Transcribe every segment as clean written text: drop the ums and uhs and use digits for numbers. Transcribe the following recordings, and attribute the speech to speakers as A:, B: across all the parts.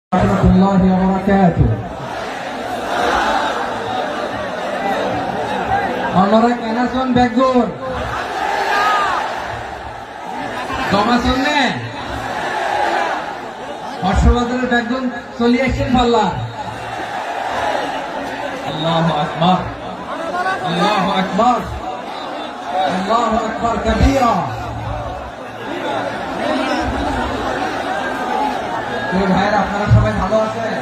A: warahmatullahi wabarakatuh. Onore kenason begur. Tomason ne. Hoshobadar begun solution balla. Allahu akbar. Allahu akbar. Allahu akbar kabira. ভাইরা আপনারা সবাই ভালো আছেন?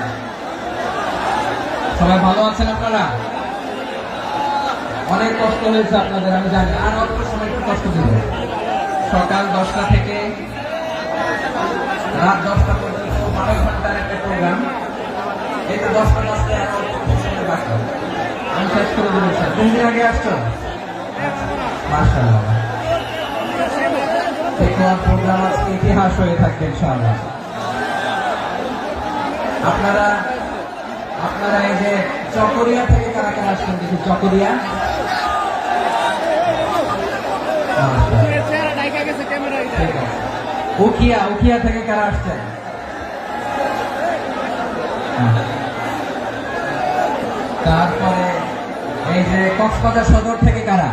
A: সবাই ভালো আছেন আপনারা? অনেক কষ্ট হয়েছে আপনাদের, আমি জানি। আর অল্প সময় একটু কষ্ট দিল। সকাল 10টা থেকে রাত 10টা পর্যন্ত 12 ঘন্টার একটা প্রোগ্রাম। এই তো 10টা বাজতে আর অল্প সময় বাকি। আমি শেষ করে দেবো। 3 দিন আগে আসছো? মাশাআল্লাহ। এই প্রোগ্রাম আজকে ইতিহাস হয়ে থাকবে ইনশাআল্লাহ। আপনারা এই যে চকরিয়া থেকে কারা কারা আসছেন দেখি? চকরিয়া, উখিয়া থেকে কারা আসছেন? তারপরে এই যে কক্সবাজার সদর থেকে কারা?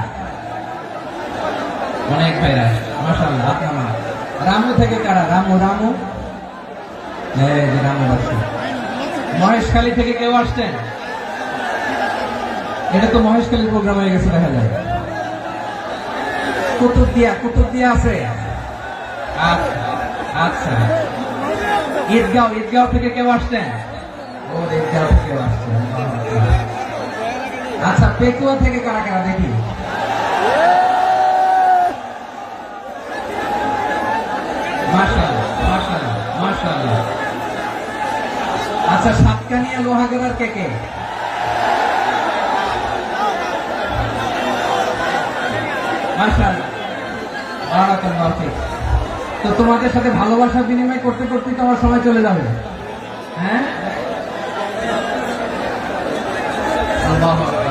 A: অনেক ভাইরা, মাশাআল্লাহ। আপনারা রামু থেকে কারা? রামু রামু রামু। মহেশখালী থেকে কেউ আসছেন? এটা তো মহেশখালীর প্রোগ্রাম হয়ে গেছে দেখা যায়। কুতুবদিয়া আছে। আচ্ছা, ঈদগাঁও থেকে কেউ আসছেন? ও ঈদগাঁও থেকে আসছেন। আচ্ছা, পেকুয়া থেকে কারা কারা দেখি? মাশাআল্লাহ মাশাআল্লাহ মাশাআল্লাহ। আচ্ছা, সাতকানিয়া লোহাগড়ার কে কে? মাশাআল্লাহ, বারাকাল্লাহ ফিক। তো তোমাদের সাথে ভালোবাসা বিনিময় করতে করতে তো আমার সময় চলে যাবে। হ্যাঁ,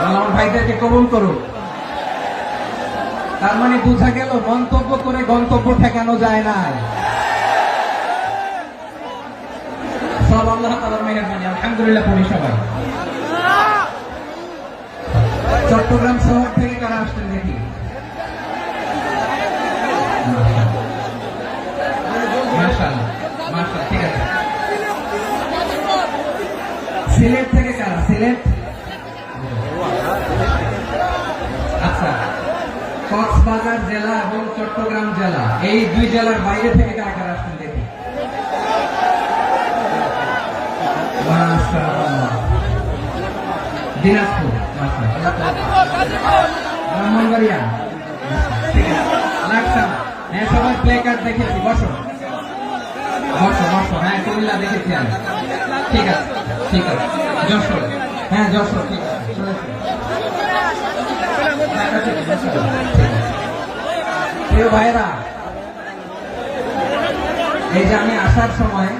A: আল্লাহ ভাইদেরকে কবুল করুন। তার মানে বোঝা গেল মন্তব্য করে গন্তব্য ঠেকানো যায় না। সব আল্লাহ তাআলার মেহেরবানি, আলহামদুলিল্লাহ পড়ি সবাই। চট্টগ্রাম শহর থেকে কারা আসছেন দেখি? মাশাআল্লাহ মাশাআল্লাহ, ঠিক আছে। সিলেট থেকে কারা? সিলেট, আচ্ছা। কক্সবাজার জেলা এবং চট্টগ্রাম জেলা, এই দুই জেলার বাইরে থেকে কারা কারা আসছেন দেখি? মাশাআল্লাহ। দিনাজপুর, মাশাআল্লাহ। ব্রাহ্মণবাড়িয়া, ঠিক আছে। লাকসাম, হ্যাঁ সবাই প্লে কার্ড দেখেছি। বসো বসো বসো। হ্যাঁ, কুমিল্লা দেখেছি আমি। ঠিক আছে ঠিক আছে। যশোর, হ্যাঁ যশোর, ঠিক আছে। প্রিয় ভাইরা, এই যে আমি আসার সময়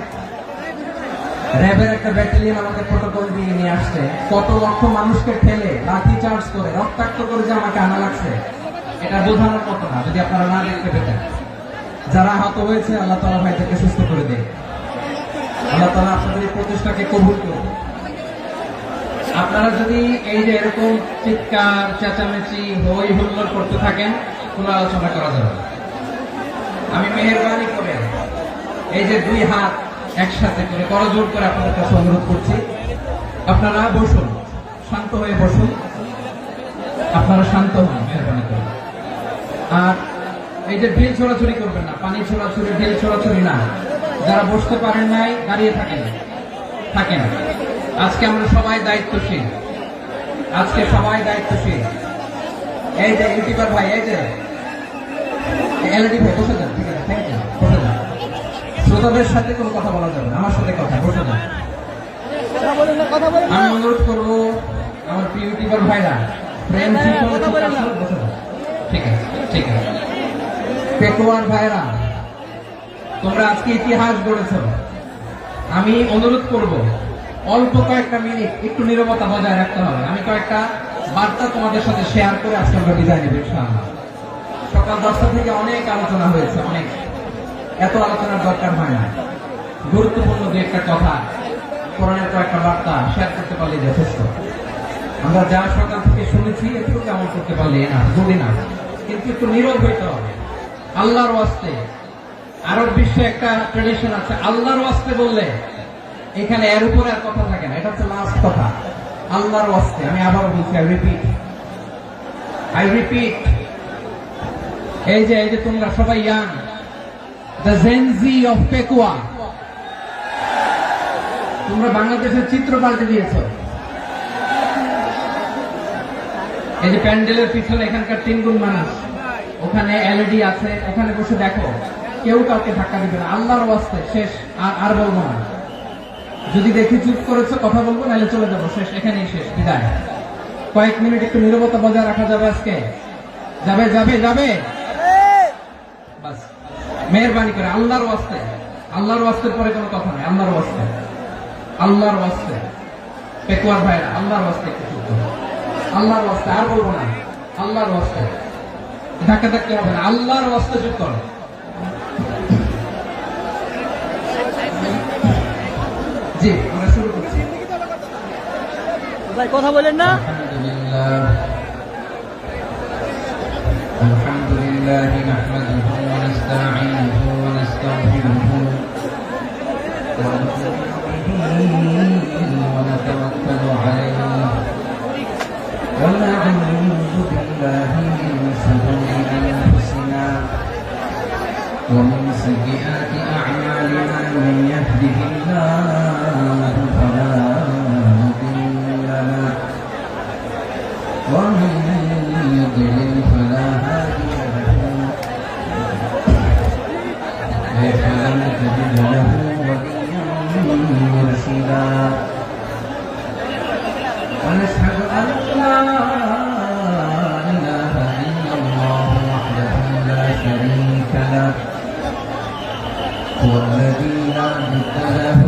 A: র্যাবের একটা ব্যাটালিয়ন আমাকে প্রোটোকল দিয়ে নিয়ে আসছে। কত লক্ষ মানুষকে ঠেলে লাঠি চার্জ করে রক্তাক্ত করে যে আমাকে আনা লাগছে, এটা বোঝানোর মতো না যদি আপনারা না দেখতে পেতেন। যারা আহত হয়েছে, আল্লাহ তাআলা ভাইদেরকে সুস্থ করে দেয়। আল্লাহ তাআলা আপনাদের এই প্রচেষ্টাকে কবুল করুন। আপনারা যদি এই যে এরকম চিৎকার চেঁচামেচি হই হুল্লোড় করতে থাকেন, কোনো আলোচনা করা যাবে। আমি মেহেরবানি করে এই যে দুই হাত একসাথে করে করজোড় করে আপনাদের কাছে অনুরোধ করছি, আপনারা বসুন, শান্ত হয়ে বসুন। আপনারা শান্ত হন মেহেরবানি করে। আর এই যে ঢিল ছোড়াছুড়ি করবেন না, পানি ছোড়াছুড়ি, ঢিল ছোড়াছুড়ি না। যারা বসতে পারেন নাই, দাঁড়িয়ে থাকেন। আজকে আমরা সবাই দায়িত্বশীল। এই যে ইউটিউবার ভাই, এই যে এলইডি ভাই, বসে যান। ঠিক আছে, থ্যাংক ইউ। বসে যান। শ্রোতাদের সাথে কোনো কথা বলা যাবে না, আমার সাথে কথা। বসে যান। আমি অনুরোধ করবো আমার প্রিয় ইউটিউবার ভাইরা, প্রেম বসে যান। ঠিক আছে ঠিক আছে। পেকুয়ার ভাইরা, তোমরা আজকে ইতিহাস গড়েছ। আমি অনুরোধ করব অল্প কয়েকটা মিনিট একটু নীরবতা বজায় রাখতে হবে। আমি কয়েকটা বার্তা তোমাদের সাথে শেয়ার করে আজকে আমরা বিদায় নেব ইনশাআল্লাহ। সকাল 10টা থেকে অনেক আলোচনা হয়েছে, অনেক। এত আলোচনার দরকার হয় না। গুরুত্বপূর্ণ যে একটা কথা কোরআনের কয়েকটা বার্তা শেয়ার করতে পারলে যথেষ্ট। আমরা যা সকাল থেকে শুনেছি একটু কেমন করতে পারলে না যদি না, কিন্তু একটু নীরব হইতে হবে আল্লাহর ওয়াস্তে। আরব বিশ্বে একটা ট্রেডিশন আছে, আল্লাহর ওয়াস্তে বললে এখানে এর উপরে আর কথা থাকে না, এটা হচ্ছে লাস্ট কথা। আল্লাহর ওয়াস্তে, আমি আবার বলছি, আই রিপিট, এই যে তোমরা সবাই young, the Gen Z of Pekua, তোমরা বাংলাদেশের চিত্র পাল্টে দিয়েছ। এই যে প্যান্ডেলের পিছনে এখানকার 3 গুণ মানুষ, ওখানে এলইডি আছে, ওখানে বসে দেখো, কেউ কাউকে ধাক্কা দিবে না। আল্লাহর ওয়াস্তে শেষ, আর বলবো না। যদি দেখি চুপ করেছো কথা বলবো, নাহলে চলে যাবো, শেষ, এখানেই শেষ, বিদায়। কয়েক মিনিট একটু নীরবতা বজায় রাখা যাবে আজকে? যাবে যাবে যাবে, বাস মেহরবানি করে আল্লাহর ওয়াস্তে। আল্লাহর ওয়াস্তের পরে কোনো কথা নেই, আল্লাহর ওয়াস্তে, আল্লাহর ওয়াস্তে। পেকুয়ার ভাইরা, আল্লাহর ওয়াস্তে একটু চুপ করো, আল্লাহর ওয়াস্তে, আর বলবো না, আল্লাহর ওয়াস্তে। ধাক্কা ধাক্কা হবে না, আল্লাহর ওয়াস্তে চুপ করো। জি, আমরা শুরু করছি।
B: ভাই কথা বলেন না।
A: আলহামদুলিল্লাহ নাহমাদুহু ওয়া নাস্তাঈনুহু ওয়া নাস্তাগফিরুহু ওয়া নাতাওয়াক্কালু আলাইহি ওয়া না'উযু বিল্লাহি মিন শুরুরি আনফুসিনা ওয়া মিন সাইয়্যাতি আ'মালিনা মান ইয়াহদিহিল্লাহু ফালা মুদিল্লা লাহু ওয়া মান يضلل فلا هادي له فلن تجد له وليا مرشدا ونشهد أن لا إله إلا الله وحده لا شريك له هو الذي لا ند له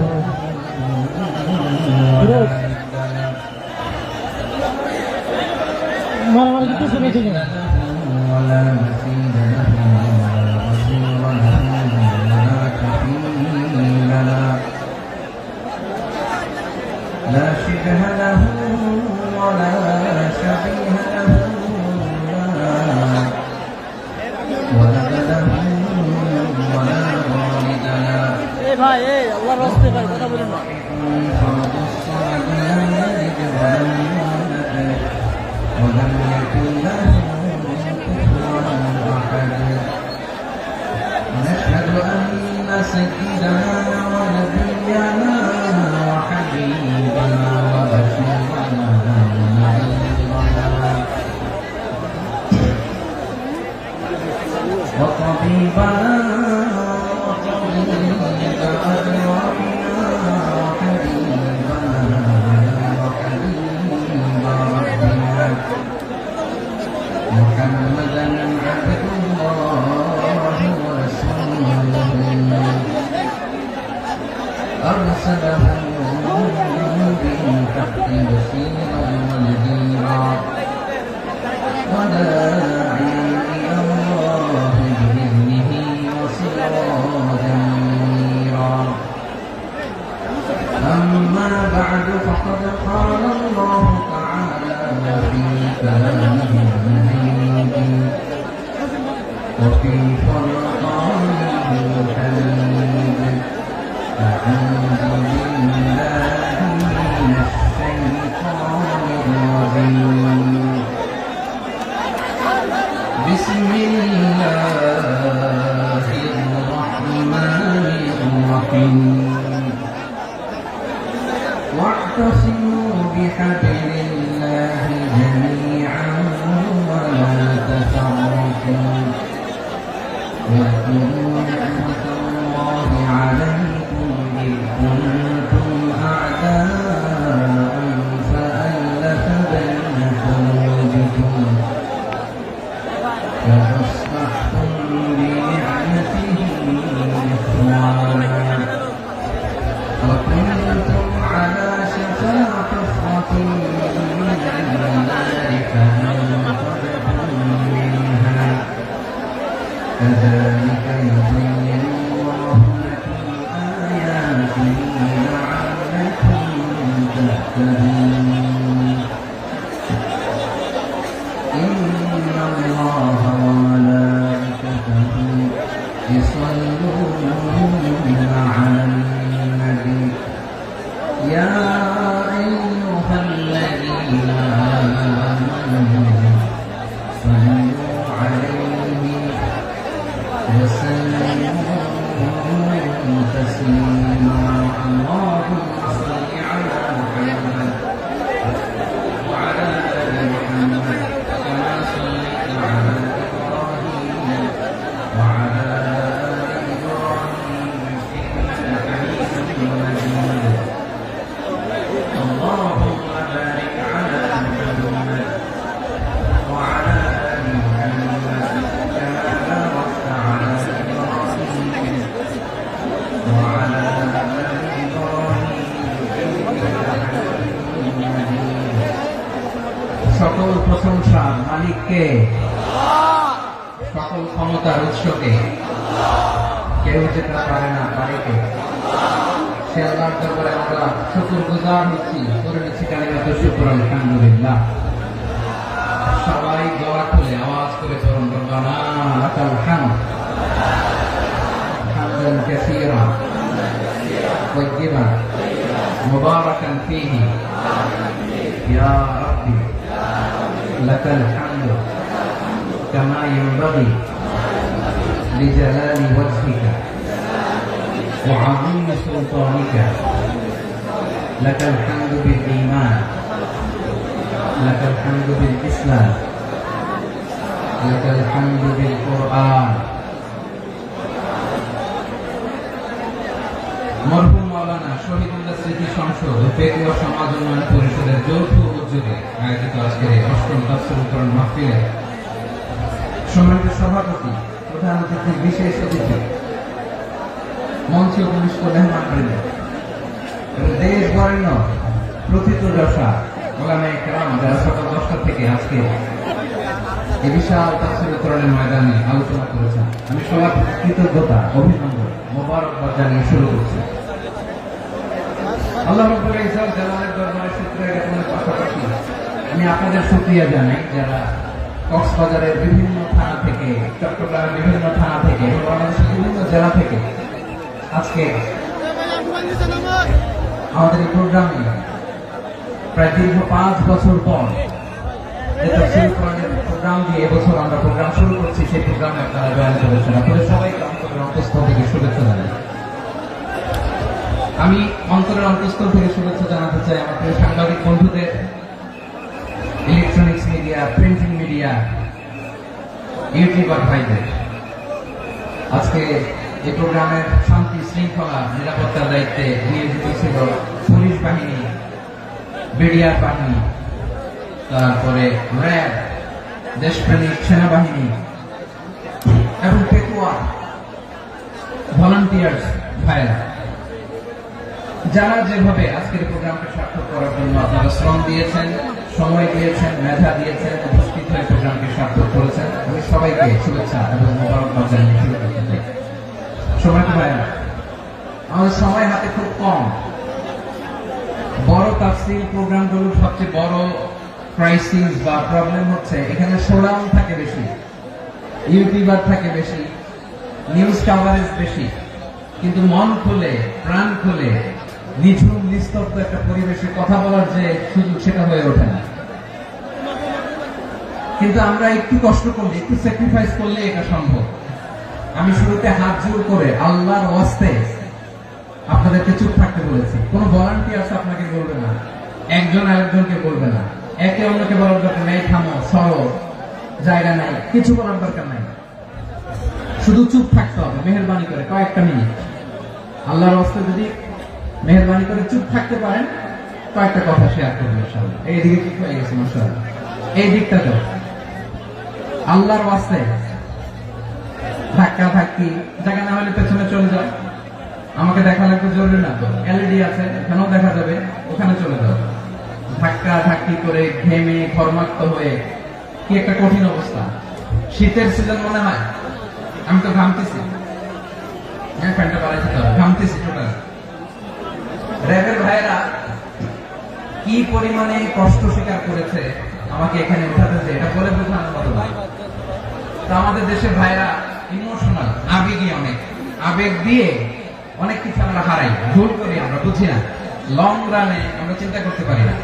A: ولا ند له ولا مثيل له ولا وزير له ولا كفيل له لا شبه له ولا شبيه له ولد له ولا والد له
B: ভাই আল্লাহর রাস্তায় ভাই কথা বলেন না।
A: فرض الصمد لم يلد ولم يولد ولم يكن له كفوا احد نشهد ان سيدنا ونبينا وحبيبنا وبشيرنا ونذيرنا وطبيبنا وطبيب ارواحنا وحبيبنا وحبيب ربنا محمدا عبد الله ورسوله أرسله بالحق بشيرا ونذيرا وداعيا إلى الله بإذنه وسراجا منيرا أما بعد فقد قال الله تعالى في كلامه المجيد وفي فرقانه الحميد أعوذ بالله من الشيطان الرجيم بسم الله الرحمن الرحيم واعتصموا بحبل الله جميعا ولا تفرقوا واذكروا نعمة الله عليكم إذ كنتم أعداء فألف بين قلوبكم فأصبحتم بنعمته إخوانا وكنتم على شفا حفرة من النار فأنقذكم منها كذلك يا أيها الذين آمنوا صلوا عليه وسلموا تسليما اللهم صل على محمد وعلى آل محمد كما صليت على إبراهيم وعلى آل إبراهيم إنك حميد مجيد اللهم بارك على محمد وعلى آل محمد كما باركت على إبراهيم وعلى آل إبراهيم إنك حميد مجيد সকল প্রশংসা মালিককে, সকল ক্ষমতার উৎসকে, কেউ যেটা পারে না পারে কে? সে আল্লাহর দরবারে আমরা শুকরগুজার হচ্ছি, করে নিচ্ছি কালিমাত শুকর আলহামদুলিল্লাহ। সবাই দোয়া খুলে আওয়াজ করে পড়ুন রব্বানা লাকাল হামদ হামদান কাসীরা তাইয়্যিবান মুবারাকান ফীহি ইয়া রাব্বি লাকাল হামদু কামা ইয়ানবাগি লিজালালি ওয়াজহিকা وعظيم سلطانك لك الحمد بالإيمان لك الحمد بالإسلام لك الحمد بالقرآن মরহুম মাওলানা শহীদুল্লাহ স্মৃতি সংসদ ও পেকুয়া সমাজ উন্নয়ন পরিষদের যৌথ উদ্যোগে আয়োজিত আজকের এই অষ্টম তাফসীরুল কোরআন মাহফিলে সম্মানিত সভাপতি, প্রধান অতিথি, বিশেষ অতিথি, মঞ্চে উপবিষ্ট মেহমানবৃন্দ এবং দেশ বরেণ্য প্রথিতযশা ওলামায়ে কেরাম যারা সকাল 10টা থেকে আজকে এই বিশাল তাফসীরুল কোরআনের ময়দানে আলোচনা করেছেন, আমি সবার কৃতজ্ঞতা, অভিনন্দন, মোবারকবাদ জানিয়ে শুরু করছি। আল্লাহ রাব্বুল ইজ্জত জালালের দরবারে শুকরিয়া জ্ঞাপনের পাশাপাশি আমি আপনাদের শুকরিয়া জানাই যারা কক্সবাজারের বিভিন্ন থানা থেকে, চট্টগ্রামের বিভিন্ন থানা থেকে, বাংলাদেশের বিভিন্ন জেলা থেকে আজকে আমাদের এই প্রোগ্রামে প্রায় দীর্ঘ 5 বছর পর প্রোগ্রাম দিয়ে এবছর আমরা প্রোগ্রাম শুরু করছি, সেই প্রোগ্রামে আপনারা জয়েন করেছেন। আপনাদের সবাইকে অন্তরের অন্তঃস্থল থেকে শুভেচ্ছা জানাই। আমি অন্তরের অন্তঃস্থল থেকে শুভেচ্ছা জানাতে চাই আমার প্রিয় সাংবাদিক বন্ধুদের, electronics media, printing media, YouTuber ভাইদের। আজকে এই প্রোগ্রামের শান্তি শৃঙ্খলা নিরাপত্তার দায়িত্বে নিয়োজিত ছিল পুলিশ বাহিনী, বিডিআর বাহিনী, তারপরে র্যাব, দেশপ্রেমিক সেনাবাহিনী এবং পেকুয়া ভলান্টিয়ার্স ভাইরা, যারা যেভাবে আজকের প্রোগ্রামকে সার্থক করার জন্য আপনারা শ্রম দিয়েছেন, সময় দিয়েছেন, মেধা দিয়েছেন, উপস্থিত হয়ে প্রোগ্রামকে সার্থক করেছেন, আমি সবাইকে শুভেচ্ছা এবং মোবারকবাদ জানিয়ে শুরু করতে চাই। সময় ভাইরা, আমাদের সময় হাতে খুব কম। বড় তাফসীর প্রোগ্রামগুলোর সবচেয়ে বড় ক্রাইসিস বা প্রবলেম হচ্ছে এখানে শোডাউন থাকে বেশি, ইউটিউবার থাকে বেশি, নিউজ কাভারেজ বেশি, কিন্তু মন খুলে, প্রাণ খুলে, নিঝুম নিস্তব্ধ একটা পরিবেশে কথা বলার যে সুযোগ, সেটা হয়ে ওঠে না। কিন্তু আমরা একটু কষ্ট করলে, একটু স্যাক্রিফাইস করলে এটা সম্ভব। আমি শুরুতে হাত জোর করে আল্লাহর ওয়াস্তে আপনাদেরকে চুপ থাকতে বলেছি। কোনো ভলান্টিয়ার্স আপনাকে বলবে না, একজন আরেকজনকে বলবে না, একে অন্যকে বলার দরকার নেই, থামো, সরো, জায়গা নাই, কিছু বলার দরকার নাই, শুধু চুপ থাকতে হবে মেহেরবানি করে কয়েকটা মিনিট। আল্লাহর ওয়াস্তে যদি মেহেরবানি করে চুপ থাকতে পারেন, কয়েকটা কথা শেয়ার করবেন ইনশাআল্লাহ। এইদিকে ঠিক হয়ে গেছে মাশাআল্লাহ, এই দিকটা তো আল্লাহর ওয়াস্তে ধাক্কা ধাক্কি জায়গা না হলে পেছনে চলে যাও। আমাকে দেখা লাগবে জরুরি না তো, এলইডি আছে, এখানেও দেখা যাবে, ওখানে চলে যাও। ধাক্কা ধাক্কি করে ঘেমে ঘর্মাক্ত হয়ে কি একটা কঠিন অবস্থা। শীতের সিজন মনে হয়, আমি তো ঘামতেছি, হ্যাঁ ফ্যানটা বাড়াইতে হবে, ঘামতেছি টোটাল। র্যাবের ভাইয়েরা কি পরিমাণে কষ্ট স্বীকার করেছে আমাকে এখানে উঠাতে, এটা বলে বোঝানোর মতো না। তো আমাদের দেশের ভাইরা ইমোশনাল, আবেগী, অনেক আবেগ দিয়ে অনেক কিছু আমরা হারাই, ভুল করি, আমরা বুঝি না। লং রানে আমরা চিন্তা করতে পারি না।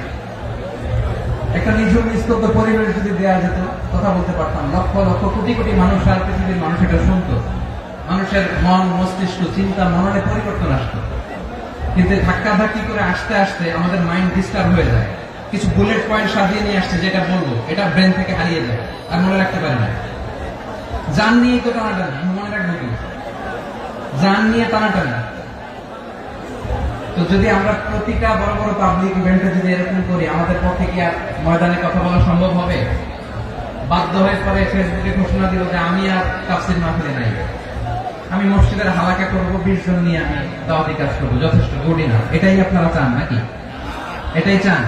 A: একটা নিঝুম নিস্তব্ধ পরিবেশ যদি দেওয়া যেত, কথা বলতে পারতাম, লক্ষ লক্ষ কোটি কোটি মানুষ আর পৃথিবীর মানুষ এটা শুনতো, মানুষের মন মস্তিষ্ক চিন্তা মননে পরিবর্তন আসতো। কিন্তু ধাক্কা ধাক্কি করে আসতে আসতে আমাদের মাইন্ড ডিস্টার্ব হয়ে যায়। কিছু বুলেট পয়েন্ট সাজিয়ে নিয়ে আসছে, যেটা বলবো এটা ব্রেন থেকে হারিয়ে যায়, আর মনে রাখতে পারে না। জান নিয়ে তো টানাটানি, মনে রাখবো কি? জান নিয়ে টানাটানি। তো যদি আমরা প্রতিটা বড় বড় পাবলিক ইভেন্টে যদি এরকম করি, আমাদের পক্ষে কি আর ময়দানে কথা বলা সম্ভব হবে? বাধ্য হয়ে পরে ফেসবুকে ঘোষণা দিব যে আমি আর তাফসীর মাহফিলে নাই, আমি মসজিদের হালাকা করবো, 20 জন নিয়ে আমি দাওয়াতি কাজ করবো, যথেষ্ট করি না। এটাই আপনারা চান নাকি? এটাই চান?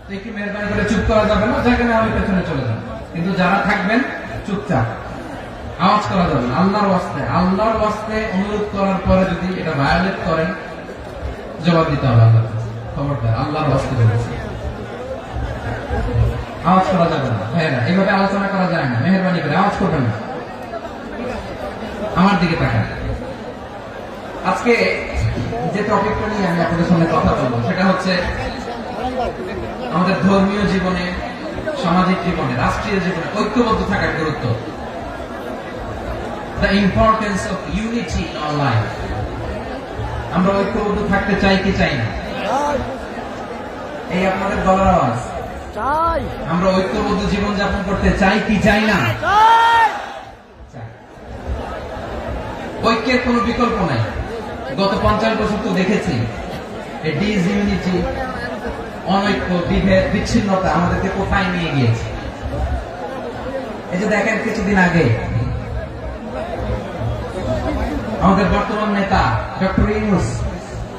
A: তো একটু মেহরবানি করে চুপ করা যাবে না, যেখানে আমি পেছনে চলে যাবো, কিন্তু যারা থাকবেন চুপচাপ, আওয়াজ করা যাবে না। আল্লাহর ওয়াস্তে অনুরোধ করার পরে যদি এটা ভায়োলেট করেন, জবাব দিতে হবে আল্লাহর কাছে। খবরদার, আল্লাহর ওয়াস্তে বলেছি, আওয়াজ করা যাবে না। ভাইয়েরা, এইভাবে আলোচনা করা যায় না, মেহরবানি করে আওয়াজ করবেন না। আমার দিকে তাকান। আজকে যে টপিকটা নিয়ে আমি আপনাদের সামনে কথা বলবো, সেটা হচ্ছে আমাদের ধর্মীয় জীবনে, সামাজিক জীবনে, রাষ্ট্রীয় জীবনে ঐক্যবদ্ধ থাকার গুরুত্ব। The importance of unity in our life. আমরা ঐক্যবদ্ধ থাকতে চাই কি চাই না? এই আপনাদের গলার আওয়াজ।
B: চাই।
A: আমরা ঐক্যবদ্ধ জীবন যাপন করতে চাই কি চাই না? চাই। ঐক্যের কোনো বিকল্প নাই। গত 50 বছর তো দেখেছি এই ডিসইউনিটি, অনৈক্য, বিভেদ, বিচ্ছিন্নতা আমাদেরকে কোথায় নিয়ে গিয়েছে। এই যে দেখেন, কিছুদিন আগে আমাদের বর্তমান নেতা ডক্টর ইউনূস,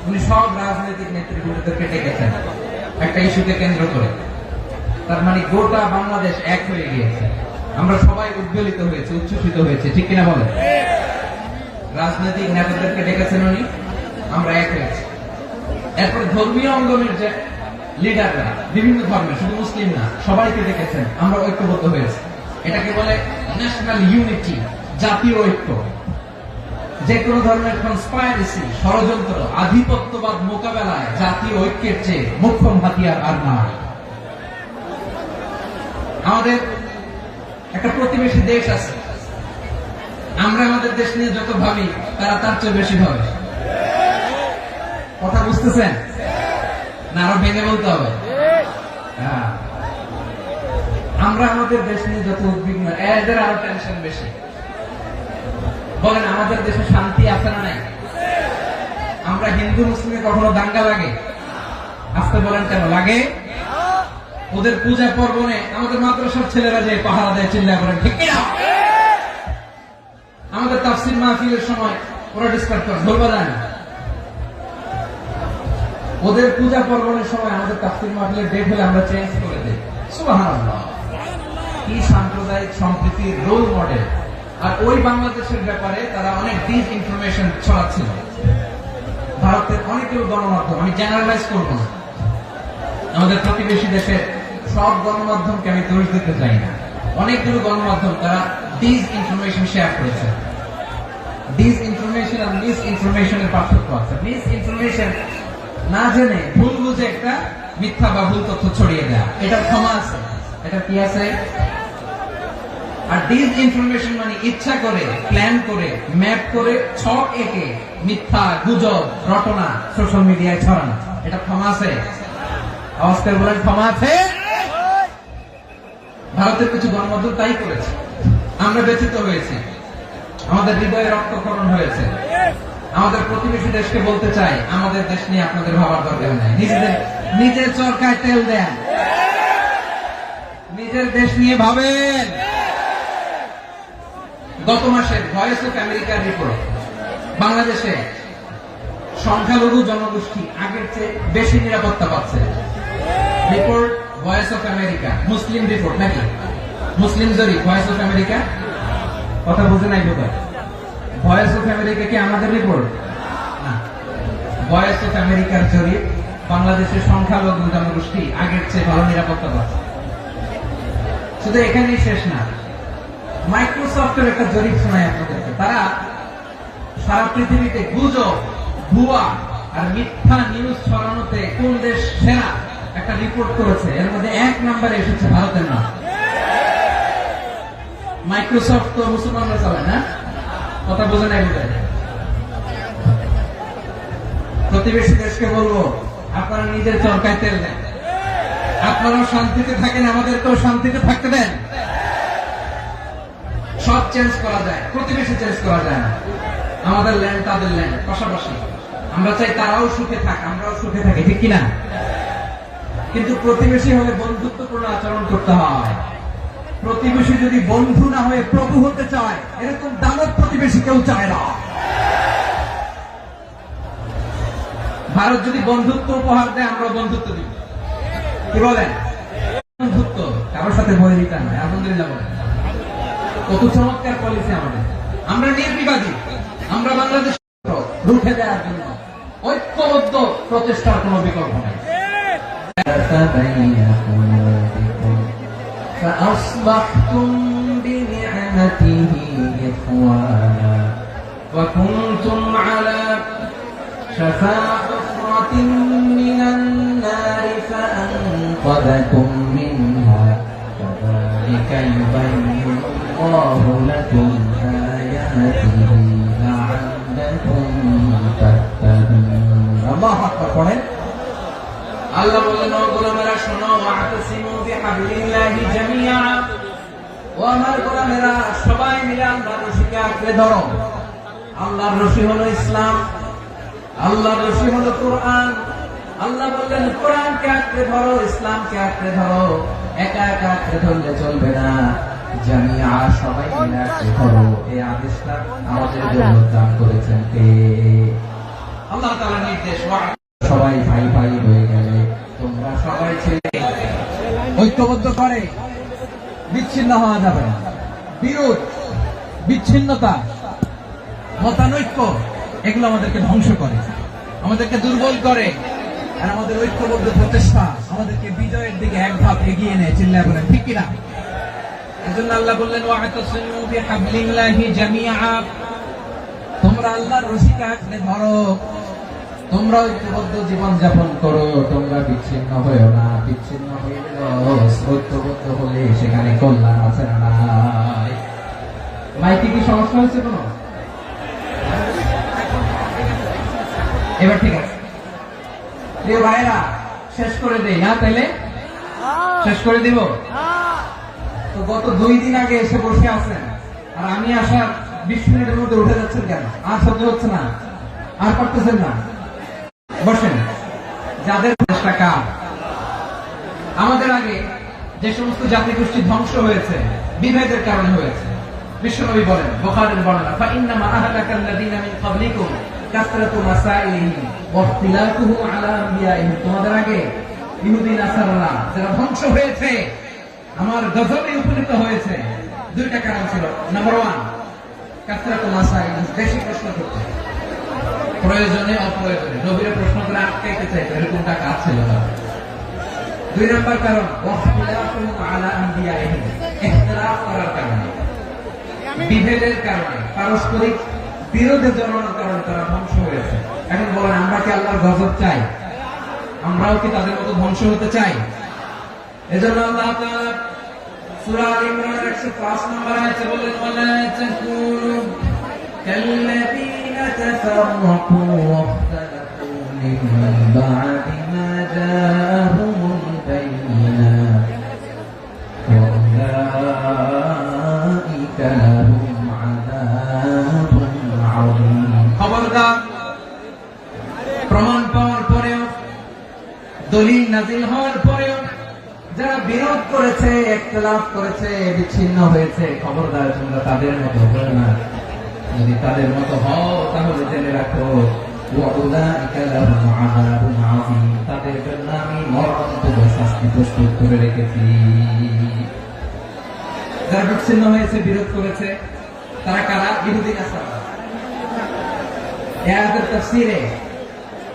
A: উনি সব রাজনৈতিক নেতৃবৃন্দদেরকে ডেকেছেন একটা ইস্যুকে কেন্দ্র করে। তার মানে গোটা বাংলাদেশ এক হয়ে গিয়েছে। আমরা সবাই উদ্বেলিত হয়েছে, উচ্ছ্বসিত হয়েছে, ঠিক কিনা বলেন? রাজনৈতিক নেতাদেরকে ডেকেছেন উনি, আমরা এক হয়েছি। এরপর ধর্মীয় অঙ্গনের যে লিডাররা, বিভিন্ন ধর্মের, শুধু মুসলিম না, সবাইকে ডেকেছেন, আমরা ঐক্যবদ্ধ হয়েছি। এটাকে বলে ন্যাশনাল ইউনিটি, জাতীয় ঐক্য। যে কোনো ধরনের কনস্পাইরেসি, ষড়যন্ত্র, আধিপত্যবাদ মোকাবেলায় জাতীয় ঐক্যের চেয়ে মোক্ষম হাতিয়ার আর নাই। আমাদের একটা প্রতিবেশী দেশ আছে, আমরা আমাদের দেশ নিয়ে যত ভাবি, তারা তার চেয়ে বেশি ভাবে। কথা বুঝতেছেন না? আরো ভেঙে বলতে হবে। হ্যাঁ, আমরা আমাদের দেশ নিয়ে যত উদ্বিগ্ন, এদের আরো টেনশন বেশি। বলেন, আমাদের দেশে শান্তি আছে না নাই? আমরা হিন্দু মুসলিমে কখনো দাঙ্গা লাগে? আসতে বলেন, কেন লাগে? ওদের পূজা পর্বণে আমাদের মাদ্রাসার ছেলেরা যে পাহারা দেয়, চিল্লা করেন, ঠিক কিনা? আমাদের তাফসীর মাহফিলের সময় ওরা ডিস্টার্ব করে, ঢোল বাজায় না। ওদের পূজা পর্বণের সময় আমাদের তাফসীর মাহফিলের ডেট হলে আমরা চেঞ্জ করে দিই। সুবহানাল্লাহ, কি সাম্প্রদায়িক সম্প্রীতির রোল মডেল। আর ওই বাংলাদেশের ব্যাপারে তারা অনেক ডিসইনফরমেশন ছড়াচ্ছিল। ভারতের অনেকগুলো গণমাধ্যম, আমি জেনারেলাইজ করবো না, আমাদের প্রতিবেশী দেশের সব গণমাধ্যমকে আমি দোষ দিতে চাই না, অনেকগুলো গণমাধ্যম তারা ডিসইনফরমেশন শেয়ার করেছে। ডিসইনফরমেশন আর মিস ইনফরমেশনের পার্থক্য আছে। মিস ইনফরমেশন না জেনে ভুল বুঝে একটা মিথ্যা বা ভুল তথ্য ছড়িয়ে দেয়া, এটার ক্ষমা আছে, এটা কি আছে? আর ডিসইনফরমেশন মানে ইচ্ছা করে, প্ল্যান করে, ম্যাপ করে, ছক এঁকে মিথ্যা, গুজব, রটনা সোশ্যাল মিডিয়ায় ছড়ানো, এটা ক্ষমা আছে? আওয়াজ করে বলেন, ক্ষমা আছে? ভারতের কিছু গণমাধ্যম তাই করেছে, আমরা ব্যথিত হয়েছি, আমাদের হৃদয়ে রক্তক্ষরণ হয়েছে। আমাদের প্রতিবেশী দেশকে বলতে চাই, আমাদের দেশ নিয়ে আপনাদের ভাবার দরকার নাই, নিজের চরকায় তেল দেন, নিজের দেশ নিয়ে ভাবেন। গত মাসে ভয়েস অফ আমেরিকার রিপোর্ট, বাংলাদেশে সংখ্যালঘু জনগোষ্ঠী আগের চেয়ে বেশি নিরাপত্তা পাচ্ছে। Report voice of America, Muslim report নাকি? মুসলিম জরিপ, ভয়েস অফ আমেরিকা। কথা বুঝে নাই বোধহয়? ভয়েস অফ আমেরিকা কি আমাদের রিপোর্ট না? ভয়েস অফ আমেরিকার জরিপ, বাংলাদেশের সংখ্যালঘু জনগোষ্ঠী আগের চেয়ে ভালো নিরাপত্তা পাচ্ছে। শুধু এখানেই শেষ না, মাইক্রোসফটের একটা জরিপ শোনায় আপনাদেরকে। তারা সারা পৃথিবীতে গুজব, ভুয়া, আর মিথ্যা নিউজ ছড়ানোতে কোন দেশ সেরা একটা রিপোর্ট করেছে, এর মধ্যে 1 নম্বরে এসেছে ভারতের নাম। মাইক্রোসফট তো মুসলমানরা চালায় না, কথা বোঝে নাই বোধ হয়। প্রতিবেশী দেশকে বলবো আপনারা নিজের চরকায় তেল দেন, আপনারাও শান্তিতে থাকেন, আমাদেরকেও শান্তিতে থাকতে দেন। সব চেঞ্জ করা যায়, প্রতিবেশী চেঞ্জ করা যায় না। আমাদের ল্যান্ড তাদের ল্যান্ড পাশাপাশি, আমরা চাই তারাও সুখে থাক, আমরাও সুখে থাকি, ঠিক কিনা? কিন্তু প্রতিবেশী হলে বন্ধুত্বপূর্ণ আচরণ করতে হয়। প্রতিবেশী যদি বন্ধু না হয়ে প্রভু হতে চায়, এরকম দানব প্রতিবেশী কেউ চায় না। ভারত যদি বন্ধুত্ব উপহার দেয়, আমরা বন্ধুত্ব দিব, কি বলেন? বন্ধুত্ব কারোর সাথে বৈরিতা নয়, আলহামদুলিল্লাহ বলেন। কত চমৎকার পলিসি আমাদের। আমরা নির্বিবাদী, আমরা বাংলাদেশ রুখে দেওয়ার জন্য ঐক্যবদ্ধ প্রচেষ্টার কোন বিকল্প নেই। فأصبحتم بنعمته إخوانا وكنتم على شفا حفرة من النار فأنقذكم منها كذلك يبين الله لكم آياته لعلكم تهتدون الله أكبر। আল্লাহ বললেন, ও গোলামেরা শোনো, ওয়াতাসিমু বিহাবলিল্লাহি জামিআ, ও আমার গোলামেরা সবাই মিলে আল্লাহর রশিকে আঁকড়ে ধরো। আল্লাহর রশি হলো ইসলাম, আল্লাহর রশি হলো কোরআন। আল্লাহ বললেন কোরআনকে আঁকড়ে ধরো, ইসলামকে আঁকড়ে ধরো। একা একা আঁকড়ে ধরলে চলবে না, জামিআ সবাই মিলে আঁকড়ে ধরো। এই আদেশটা আমাদের জন্য দান করেছেন কে? আল্লাহ তাআলার নির্দেশ। সবাই ভাই ভাই হয়ে গেলে তোমরা সবাই ছেলে ঐক্যবদ্ধ করে বিচ্ছিন্ন হওয়া যাবে না। বিরোধ, বিচ্ছিন্নতা, মতানৈক্য এগুলো আমাদেরকে ধ্বংস করে, আমাদেরকে দুর্বল করে। আর আমাদের ঐক্যবদ্ধ প্রচেষ্টা আমাদেরকে বিজয়ের দিকে এক ধাপ এগিয়ে নেয়। চিল্লায় বলেন ঠিক কিনা? এজন্য আল্লাহ বললেন, ওয়াতাসিমু বিহাবলিল্লাহি জামিআ, তোমরা আল্লাহর রশিকে আঁকড়ে ধরো, তোমরা ঐক্যবদ্ধ জীবন যাপন করো, তোমরা বিচ্ছিন্ন হয়েও না। বিচ্ছিন্ন হয়ে ঐক্যবদ্ধ হলে সেখানে কল্যাণ আছে না নাই? মাইকে কি সমস্যা হয়েছে কোন? এবার ঠিক আছে প্রিয় ভাইরা, শেষ করে দেই না? তাইলে শেষ করে দিব। তো গত 2 দিন আগে এসে বসে আছেন, আর আমি আসার 20 মিনিটের মধ্যে উঠে যাচ্ছেন কেন? আর সহ্য হচ্ছে না? আর পারতেছেন না? বসেন। যাদের টাকা আমাদের আগে যে সমস্ত জাতিগোষ্ঠী ধ্বংস হয়েছে বিভেদের কারণে হয়েছে, বিশ্বনবী বলেন বুখারীর বর্ণনা, ফাইন্নামা আহলাকাল্লাযীনা মিন ক্বাবলিকুম কাসরাতু মাসাইলিহিম ওয়া ইখতিলাফুহু আলা আনবিয়াইহিম, তোমাদের আগে ইহুদি নাসারারা যারা ধ্বংস হয়েছে, আমার গজবে উপনীত হয়েছে। 2টা কারণ ছিল। নাম্বার 1, কাসরাতু মাসাইলিহিম, বেশি প্রশ্ন করতে, প্রয়োজনে অপ্রয়োজনে নবীর প্রশ্ন করে আটকাইতে চাইতো, এরকম টাকা ছিল না। 2 নম্বর কারণ, ওয়াখতিলাফুহু আলা আনবিয়াইহিম, ইখতিলাফ করার কারণে, বিভেদের কারণে, পারস্পরিক বিরোধে জড়ানোর কারণে তারা ধ্বংস হয়েছে। এখন বলেন, আমরা কি আল্লাহর গজব চাই? আমরাও কি তাদের মতো ধ্বংস হতে চাই? এজন্য আল্লাহ তাআলা সূরা আল ইমরানের 105 নম্বর আয়াতে বললেন, ওয়ালা তাকুনু কাল্লাযীনা তাফাররাকু ওয়াখতালাফু মিন বা'দি মা জাআহুমুল বায়িনাত ওয়া উলাইকা লাহুম আযাবুন আযীম। খবরদার, প্রমাণ পাওয়ার পরেও, দলিল নাযিল হওয়ার পরেও যারা বিরোধ করেছে, ইখতিলাফ করেছে, বিচ্ছিন্ন হয়েছে, খবরদার তোমরা তাদের মতো হও না। যদি তাদের মতো হও তাহলে জেনে রাখো, ওয়া উলাইকা লাহুম আযাবুন আযীম, তাদের জন্য আমি মরণান্তর শাস্তি প্রস্তুত করে রেখেছি। যারা বিচ্ছিন্ন হয়েছে, বিরোধ করেছে, তারা কারা? ইহুদি নাসারা। এই আয়াতের তাফসীরে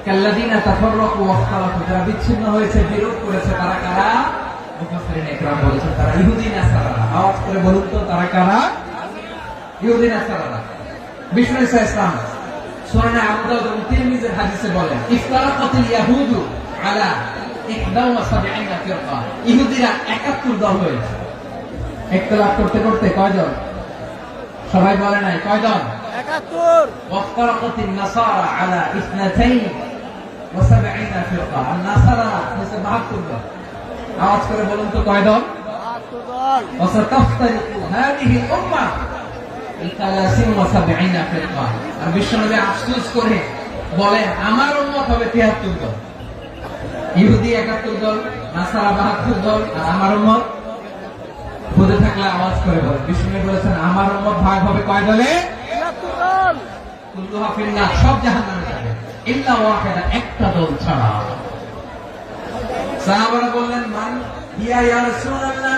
A: কাল্লাযীনা তাফাররাকু ওয়াখতালাফু, যারা বিচ্ছিন্ন হয়েছে, বিরোধ করেছে, তারা কারা? মুফাসসিরিন ইকরাম বলেছেন তারা ইহুদি নাসারা। আওয়াজ করে বলুন তো, তারা কারা? ইহুদি নাসারা। বিষ্ণু ঈসা ইসলাম সুনানে আবু দাউদ এবং তিরমিজির হাদিসে বলেন ইফতারাকাতিল ইয়াহুদু আলা 71 ফিরকা, ইহুদিরা 71 দল হয়েছে। ইখতিলাফ করতে করতে কয়জন? সবাই বলে নাই কয়জন?
B: 71।
A: ওয়াফতারাকাতিন নাসারা আলা 72 ফিরকা, আর নাসারারা হচ্ছে 72 দল। আওয়াজ করে বলুন তো কয় দল?
B: 72 দল।
A: ওয়াসাতাফতারিকু হাদিহি উম্মাহ ইতালাসিন ওয়া 70 ফিরকা, আর বিশ্বনবী আফসোস করে বলেন আমার উম্মত হবে 73 দল। ইহুদি 71 দল, নাসারা 72 দল, আর আমার উম্মত বুঝে থাকলে আওয়াজ করে বলেন। বিশ্বনবী বলেছেন আমার উম্মত ভাগ হবে কয় দলে?
B: 73 দল।
A: কুল্লুহা ফিন্নার, সব জাহান্নামে যাবে ইল্লা ওয়াহিদা, একটা দল ছাড়া। সাহাবারা বললেন মান হিয়া ইয়া রাসূলুল্লাহ,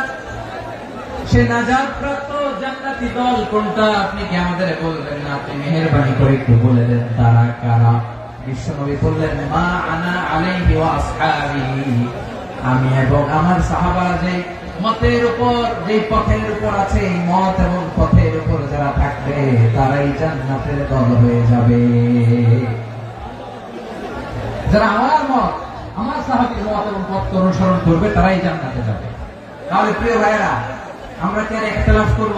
A: সে নাজাত প্রাপ্ত জান্নাতি দল কোনটা? আপনি কি আমাদের বলবেন না? আপনি মেহেরবানি করে একটু বলে দেন তারা কারা। বিশ্বনবী বললেন মা আনা আলাইহি ওয়া আসহাবি, আমি এবং আমার সাহাবারা যে মতের উপর, যে পথের উপর আছে, এই মত এবং পথের উপর যারা থাকবে তারাই জান্নাতের দল হয়ে যাবে। যারা আমার মত, আমার সাহাবীর মত এবং পথ অনুসরণ করবে তারাই জান্নাতে যাবে। তাহলে প্রিয় ভাইয়েরা, আমরা কি আর ইখতিলাফ করব,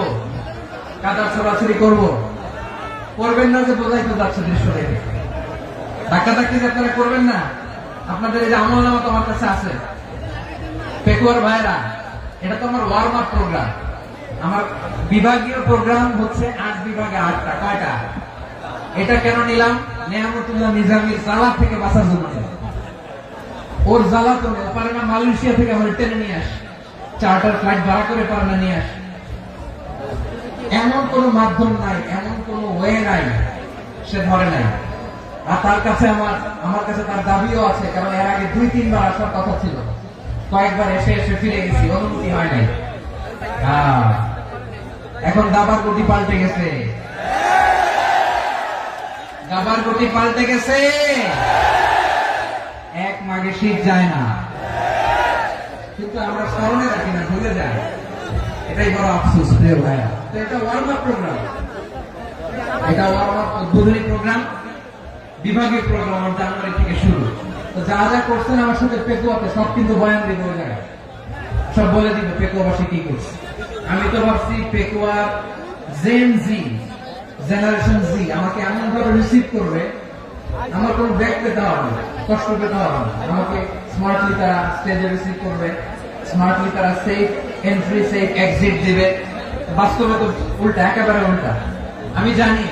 A: কাদা ছোড়াছুড়ি করব? করবেন না যে বোঝাই তো যাচ্ছে দৃশ্য দেখে। ধাক্কাধাক্কি আপনারা করবেন না। আপনাদের এই যে আমলনামা তোমার কাছে আছে, পেকুয়ার ভাইয়েরা, এটা তো আমার ওয়ার্ম আপ প্রোগ্রাম। আমার বিভাগীয় প্রোগ্রাম হচ্ছে 8 বিভাগে 8টা। কয়টা? এটা কেন নিলাম? নেয়ামতুল্লাহ নিজামীর জ্বালা থেকে বাঁচার জন্য। ওর জ্বালা তো পারে না, মালয়েশিয়া থেকে আমার টেনে নিয়ে আসে, চার্টার ফ্লাইট ভাড়া করে পারে না নিয়ে আসে। এমন কোন মাধ্যম নাই, এমন কোন ওয়ে নাই সে ধরে নাই। আর তার কাছে আমার কাছে তার দাবিও আছে, কারণ এর আগে 2-3 বার আসার কথা ছিল, কয়েকবার এসে এসে ফিরে গেছি, অনুমতি হয় নাই। এখন দাবার গতি পাল্টে গেছে, দাবার গতি পাল্টে গেছে। এক মাঘে শীত যায় না, কিন্তু আমরা স্মরণে রাখি না, ভুলে যাই। এটাই বড় আফসোস প্রিয় ভাইয়া। তো এটা ওয়ার্ম আপ প্রোগ্রাম, এটা ওয়ার্ম আপ উদ্বোধনী প্রোগ্রাম, বিভাগীয় প্রোগ্রাম জানুয়ারি থেকে শুরু। তো যা যা করছেন আমার সাথে পেকুয়াতে সব কিন্তু বয়ান দিব, ওই জায়গায় সব বলে দিব পেকুয়াবাসী কি করছে। আমি তো ভাবছি পেকুয়া জেন জি, জেনারেশন জি আমাকে এমন ভাবে রিসিভ করবে, আমার কোন ব্যাগ পেতে হবে না, কষ্ট পেতে হবে না। আমাকে স্মার্টলি তারা স্টেজে রিসিভ করবে, স্মার্টলি তারা সেফ এন্ট্রি সেফ এক্সিট দিবে। বাস্তবে তো উল্টা, একেবারে উল্টা। আমি জানি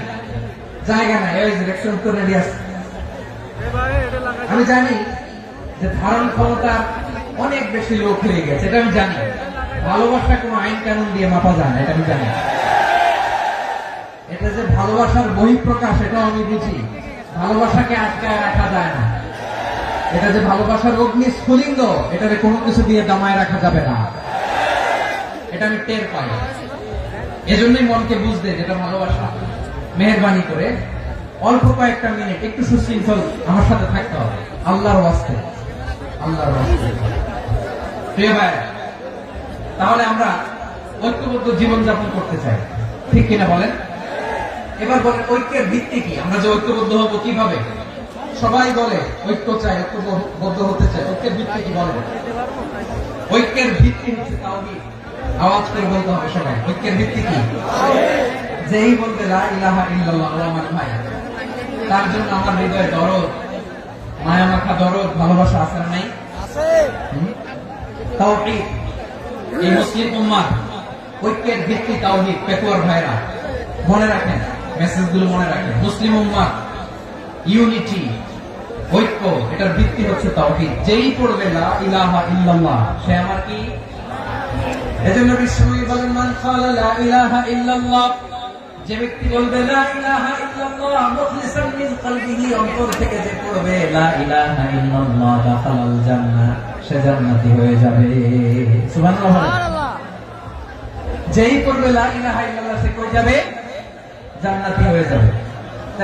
A: জায়গা নাই, ইলেকশন তো রেডি আছে। আমি জানি যে ধারণ ক্ষমতা অনেক বেশি লোক হয়ে গেছে, এটা আমি জানি। ভালোবাসা কোনো আইন কানুন দিয়ে মাপা যায় না, এটা আমি জানি। এটা যে ভালোবাসার বহিঃপ্রকাশ, এটাও আমি বুঝি। ভালোবাসাকে আটকায় রাখা যায় না। এটা যে ভালোবাসার অগ্নি স্ফুলিঙ্গ, এটাকে কোনো কিছু দিয়ে দামায় রাখা যাবে না, এটা আমি টের পাই। এজন্যই মনকে বুঝতে যেটা ভালোবাসা। মেহেরবানি করে অল্প কয়েকটা মিনিট একটু সুশৃঙ্খল আমার সাথে থাকতে হবে, আল্লাহর ওয়াস্তে, আল্লাহর ওয়াস্তে। প্রিয় ভাই, তাহলে আমরা ঐক্যবদ্ধ জীবনযাপন করতে চাই, ঠিক কিনা বলেন? এবার বলেন ঐক্যের ভিত্তি কি? আমরা যে ঐক্যবদ্ধ হব কিভাবে? সবাই বলে ঐক্য চাই, ঐক্যবদ্ধ হতে চাই। ঐক্যের ভিত্তি কি বলেন? ঐক্যের ভিত্তি হচ্ছে তাওহীদ। আওয়াজ করে বলতে হবে সবাই, ঐক্যের ভিত্তি কি? যেই বলবে লা ইলাহা ইল্লাল্লাহ, ও আমার ভাই, তার জন্য আমার হৃদয়ে দরদ, মায়া মাখা দরদ, ভালোবাসা আছে না নাই?
B: আছে।
A: তাওহীদ। এই মুসলিম উম্মাহ ঐক্যের ভিত্তি তাওহীদ। পেকুয়ার ভাইরা মনে রাখেন, মেসেজগুলো মনে রাখেন। মুসলিম উম্মাহ ইউনিটি, ঐক্য, এটার ভিত্তি হচ্ছে তাওহীদ। যেই পড়বে লা ইলাহা ইল্লাল্লাহ, সে আমার কি? এজন্য বিশ্বনবী বলেন মান ক্বালা লা ইলাহা ইল্লাল্লাহ, যে ব্যক্তি বলবে লা ইলাহা ইল্লাল্লাহ মুখলিসান মিন কলবিহি, অন্তর থেকে যে পড়বে লা ইলাহা ইল্লাল্লাহ, দাখালাল জান্নাহ, সে জান্নাতি হয়ে যাবে। সুবহানাল্লাহ।
B: সুবহানাল্লাহ।
A: যেই পড়বে লা ইলাহা ইল্লাল্লাহ, সে কই যাবে? জান্নাতি হয়ে যাবে।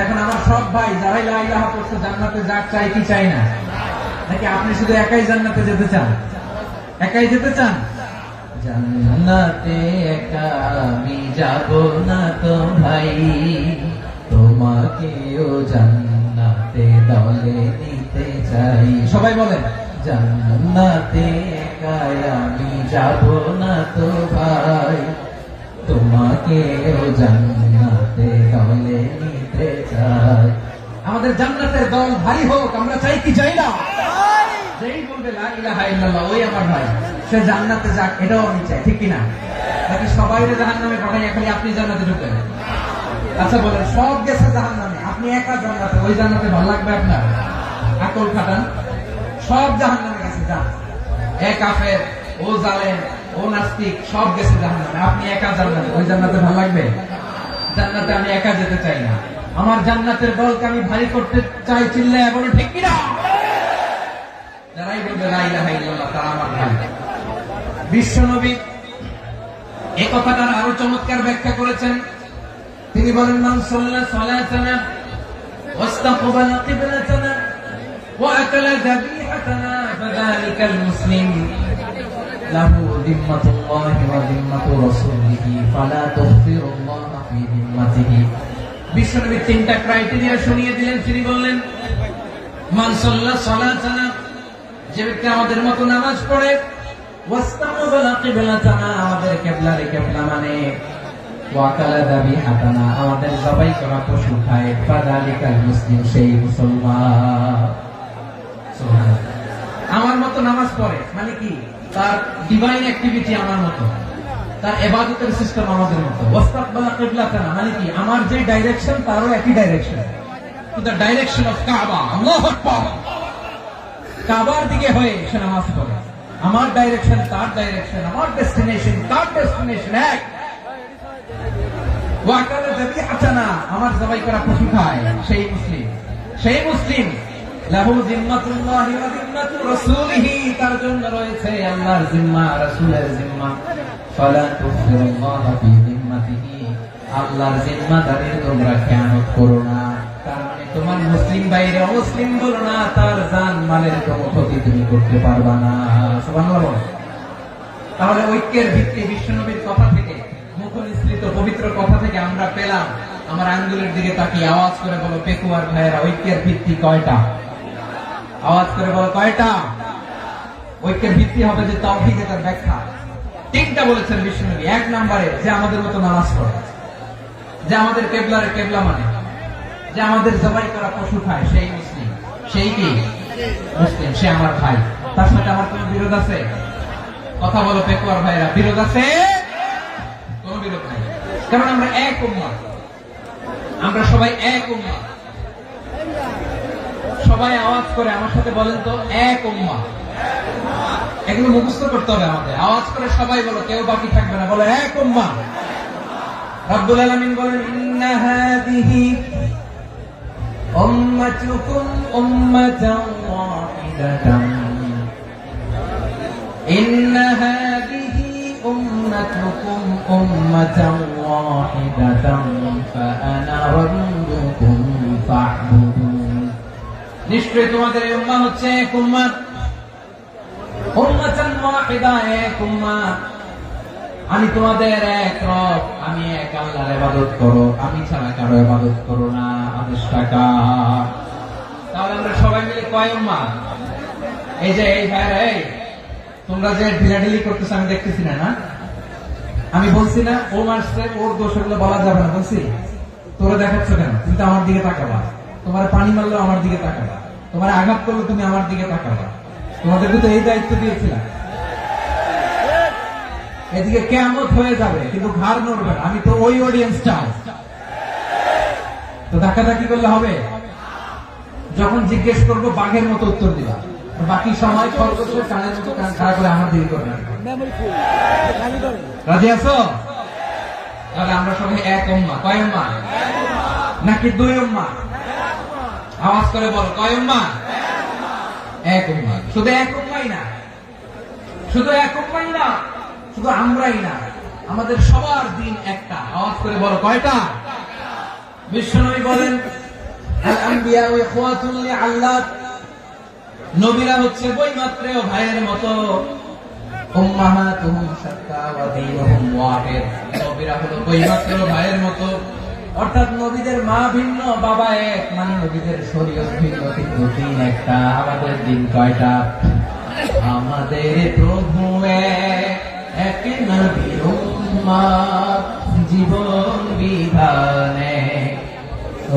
A: এখন আমার সব ভাই যারা লা ইলাহা পড়ছে জান্নাতে যাক, চাই কি চাই না? নাকি আপনি শুধু একাই জান্নাতে যেতে চান? একাই যেতে চান? জান্নাতে একা আমি যাব না তো ভাই, তোমাকেও জান্নাতে দলে নিতে চাই। সবাই বলেন, জান্নাতে একাই আমি যাব না তো ভাই, তোমাকেও জান্নাতে দলে নিতে চাই। আমাদের জান্নাতের দল ভারী হোক, আমরা চাই কি চাই না? যেই বলবে লা ইলাহা ইল্লাল্লাহ ওই আমার ভাই, সে জান্নাতে যাক, এটাও আমি চাই, ঠিক কিনা? নাকি সবাই জাহান্নামে পাঠাই, খালি আপনি জান্নাতে ঢুকেন? আচ্ছা বলেন, সব গেছে জাহান্নামে, আপনি একা জান্নাতে, ওই জান্নাতে ভালো লাগবে আপনার? আকল খাটান, সব জাহান্নামে গেছে, যান। এক কাফের, ও জালেম, ও নাস্তিক, সব গেছে জাহান্নামে, আপনি একা জান্নাতে, ওই জান্নাতে ভালো লাগবে? জান্নাতে আমি একা যেতে চাই না, আমার জান্নাতের দলকে আমি ভারী করতে চাই। চিল্লায় বলো ঠিক কিনা? যারাই বলবে লা ইলাহা ইল্লাল্লাহ তারা আমার ভাই। বিশ্বনবী এই কথাটার আরো চমৎকার ব্যাখ্যা করেছেন। তিনি বলেন, মান সাল্লা সালাতানা ওয়াস্তাকবালা কিবলাতানা ওয়া আকালা যাবিহাতানা ফাযালিকাল মুসলিম লাহু যিম্মাতুল্লাহি ওয়া যিম্মাতু রাসূলিহি ফালা তুখফিরুল্লাহা ফি যিম্মাতিহি। বিশ্বনবী তিনটা ক্রাইটেরিয়া শুনিয়ে দিলেন। তিনি বললেন, মান সাল্লা সালাতানা, যে ব্যক্তি আমাদের মতো নামাজ পড়ে, ওয়াস্তাকবালা কিবলাতানা, আমাদের কিবলারে কিবলা মানে, ওয়া আকালা যাবিহাতানা, আমাদের জবাই করা পশু খায়, ফাযালিকাল মুসলিম, সেই মুসলমান। সুবহানাল্লাহ। আমার মতো নামাজ পড়ে মানে কি? তার ডিভাইন অ্যাক্টিভিটি আমার মতো, তার ইবাদতের সিস্টেম আমাদের মতো। ওয়াস্তাকবালা কিবলাতানা মানে কি? আমার যে ডাইরেকশন তারও একই direction, to the direction of কাবা। আল্লাহু আকবার। কাবার দিকে হয়ে সে নামাজ পড়ে, আমার ডাইরেকশন তার ডাইরেকশন, আমার ডেস্টিনেশন তার ডেস্টিনেশন এক। ওয়া আকালা যাবিহাতানা, আমার জবাই করা পশু খায়, সেই মুসলিম। সেই মুসলিম লাহু যিম্মাতুল্লাহি ওয়া যিম্মাতু রাসূলিহি, তার জন্য রয়েছে আল্লাহর জিম্মা, রাসূলের জিম্মা। ফালা তুখফিরুল্লাহা ফি যিম্মাতিহি, আল্লাহর জিম্মাদারির তোমরা খেয়ানত করো না। তার মানে তোমার মুসলিম বাইরে অমুসলিম বলো না, তার জান মালের কোনো ক্ষতি তুমি করতে পারবা না। সুবহানাল্লাহ। তাহলে ঐক্যের ভিত্তি বিশ্বনবীর কথা থেকে, মুখনিসৃত পবিত্র কথা থেকে আমরা পেলাম। আমার আঙ্গুলের দিকে তাকিয়ে আওয়াজ করে বলো পেকুয়ার ভাইয়েরা, ঐক্যের ভিত্তি কয়টা? আওয়াজ করে বলো কয়টা? ঐক্যের ভিত্তি হবে যে তাওহীদের তার ব্যাখ্যা। তিনটা বলেছেন বিশ্বনবী। এক নম্বরে, যে আমাদের মতো নামাজ পড়ে, যে আমাদের কেবলার কেবলা মানে, যে আমাদের জবাই করা পশু খায়, সেই মুসলিম। সেই কি? মুসলিম, সে আমার ভাই। তার সাথে আমার কোন বিরোধ আছে? কথা বলো পেকুয়ার ভাইরা, বিরোধ আছে? কোন বিরোধ নাই, কারণ আমরা এক উম্মাহ, আমরা সবাই এক উম্মাহ। সবাই আওয়াজ করে আমার সাথে বলেন তো, এক উম্মাহ। এগুলো মুখস্থ করতে হবে আমাদের। আওয়াজ করে সবাই বলো, কেউ বাকি থাকবে না, বলো এক উম্মাহ। রব্বুল আলামিন বলেন, ইন্না হাদিহি উম্মাতুকুম উম্মাতান ওয়াহিদাতান, ইন্না হাদিহি উম্মাতুকুম উম্মাতান ওয়াহিদাতান ফাআনা রাব্বুকুম ফা'বুদুন। নিশ্চয়ই তোমাদের এই উম্মাহ হচ্ছে এক উম্মাহ, উম্মাতান ওয়াহিদা, এক উম্মাহ। আমি তোমাদের এক রব, আমি এক আল্লাহর ইবাদত করো, আমি ছাড়া কারো ইবাদত করো না। আদেশটা কার? তাহলে আমরা সবাই মিলে কয় উম্মাহ? এই যে এই ভাইরা, এই তোমরা যে ঢিলাঢিলি করতেছো আমি দেখতেছি না, না? আমি বলছি না ও মারছে, ওর দোষ হলে বলা যাবে না, বলছি? তোরা দেখাচ্ছ কেন? তুমি তো আমার দিকে তাকাবা। তোমার পানি মারলেও আমার দিকে তাকাবা, তোমার আঘাত করলে তুমি আমার দিকে তাকাবা। তোমাদেরকে তো এই দায়িত্ব দিয়েছিলাম। এদিকে কিয়ামত হয়ে যাবে কিন্তু ঘাড় নড়বে না, আমি তো ওই অডিয়েন্স চাই। তো ধাক্কাধাক্কি করলে হবে? যখন জিজ্ঞেস করবো বাঘের মতো উত্তর দিবা, বাকি সময় খরগোশের কানের মতো কান খাড়া করে আমার দিকে করবে। রাজি আছো? তাহলে আমরা সবাই এক উম্মাহ। কয় উম্মাহ? নাকি দুই উম্মাহ? আওয়াজ করে বল, কয় উম্মাহ? এক উম্মাহ। শুধু এক উম্মাহই না, শুধু এক উম্মাহই না, শুধু আমরাই না, আমাদের সবার দিন একটা। আওয়াজ করে বলো কয়টা? বিশ্বনবী বলেন, আল আম্বিয়া ইখওয়াতুন লিআল্লাত, নবীরা হচ্ছে বৈমাত্রেয় ভাইয়ের মতো। উম্মাহাতুহুম শাত্তা ওয়া দীনুহুম ওয়াহিদ, নবীরা হলো বৈমাত্রেয় ভাইয়ের মতো, অর্থাৎ নবীদের মা ভিন্ন বাবা এক, মানে নবীদের শরীয়ত ভিন্ন কিন্তু দিন একটা। আমাদের দিন কয়টা? আমাদের প্রভু এক, এক নবীর উম্মত, জীবন বিধানে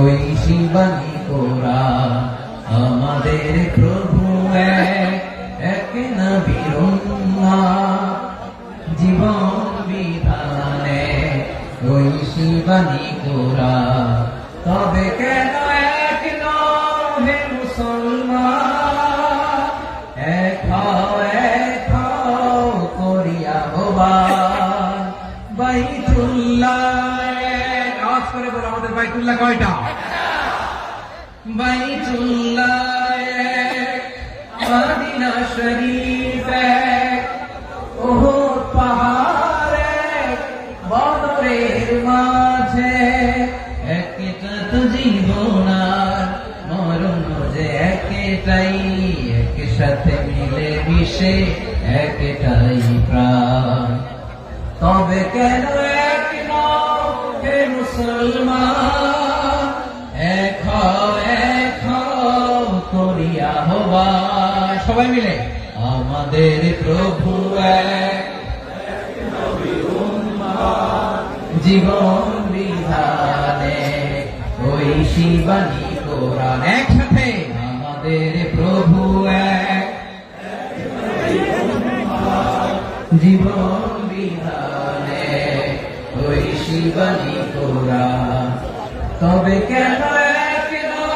A: ওই শিবানী কোরআন। আমাদের প্রভু এক, এক নবীর উম্মত, জীবন বিধানে ওই শিবানী কোরআন। তবে কেন এক নও হে মুসলমান, এক হও করিয়া আহ্বান। বাইতুল্লাহ এক, আওয়াজ করে বলো আমাদের বাইতুল্লাহ কয়টা? বাইতুল্লাহ এক, মদিনা শরীফ এক, ওহদ পাহাড় এক, বদরের মাঝে একটা তো জীবন আর মরণ যে একটাই, একসাথে মিলে মিশে একটাই প্রাণ। তবে কেন এক নও হে মুসলমান, এক হও করিয়া আহ্বান। সবাই মিলে আমাদের প্রভু এক, জীবন বিধানে ওই শিবানী কোরআন। একসাথে আমাদের প্রভু এক, জীবন বিধানে ওই শিবানী কোরআন। তবে কেন এক নও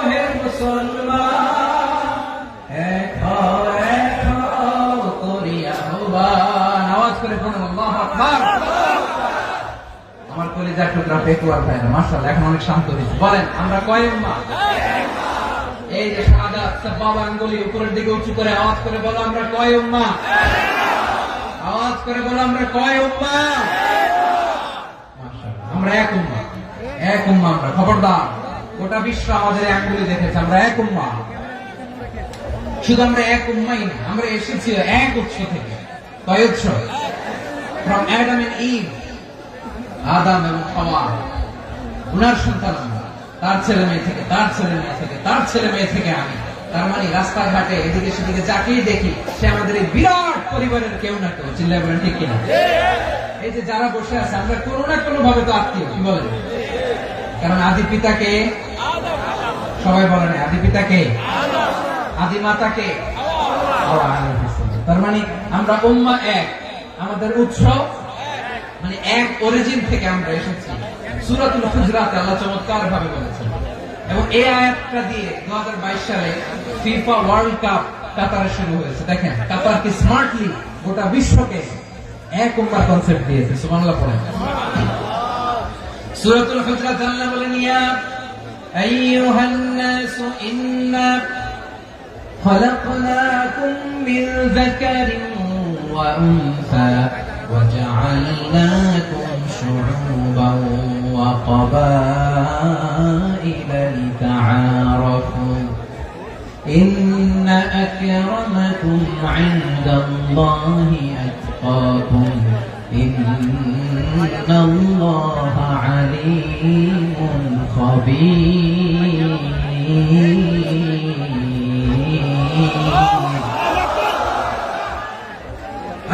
A: হে মুসলমান, এক হও করিয়া আহ্বান। আওয়াজ করে পড়ুন আল্লাহু আকবার। আমার কলিজার টুকরা পেকুয়ার ভাইরা মাশাআল্লাহ এখন অনেক শান্ত হয়েছে। বলেন আমরা কয় উম্মাহ? এই যে শাহাদাত সাবাব আঙ্গুলি উপরের দিকে উঁচু করে আওয়াজ করে বলো আমরা কয় উম্মাহ? আওয়াজ করে বলো আমরা কয় উম্মাহ? মাশাআল্লাহ আমরা এক উম্মাহ, এক উম্মাহ আমরা। খবরদার, গোটা বিশ্ব আমাদের আঙ্গুলি দেখেছে আমরা এক উম্মাহ। শুধু আমরা এক উম্মাই না, আমরা এসেছি এক উৎস থেকে। কয় উৎস? ফ্রম অ্যাডাম এন্ড ইভ, আদম এবং হাওয়া, উনার সন্তান আমরা, তার ছেলে মেয়ে থেকে, তার ছেলে মেয়ে থেকে, তার ছেলে মেয়ে থেকে আমি। তার মানে রাস্তাঘাটে এদিকে সেদিকে যাকেই দেখি সে আমাদের এই বিরাট পরিবারের কেউ না কেউ। চিল্লায় বলেন ঠিক কিনা? এই যে যারা বসে আছে আমরা কোনো না কোনো ভাবে তো আত্মীয়, কি বলেন? কারণ আদি পিতাকে সবাই বলে না, আদি পিতাকে, আদি মাতাকে। তার মানে আমরা উম্মাহ এক, আমাদের উৎস মানে এক অরিজিন থেকে আমরা এসেছি। সূরাতুল হুজরাতে আল্লাহ চমৎকার ভাবে বলেছেন। এবং এই আয়াতটা দিয়ে 2022 সালে ফিফা ওয়ার্ল্ড কাপ কাতারে শুরু হয়েছে। দেখেন কাতার কি স্মার্টলি গোটা বিশ্বকে এক উম্মাহ কনসেপ্ট দিয়েছে। সুবহানাল্লাহ পড়েন। সূরাতুল হুজরাত আল্লাহ বলেন ইয়া আইয়ুহান নাসু ইন্না খলাকনাকুম মিন যাকারিন ওয়া উনসা وجعلناكم شعوبا وقبائل لتعارفوا إن أكرمكم عند الله أتقاكم إن الله عليم خبير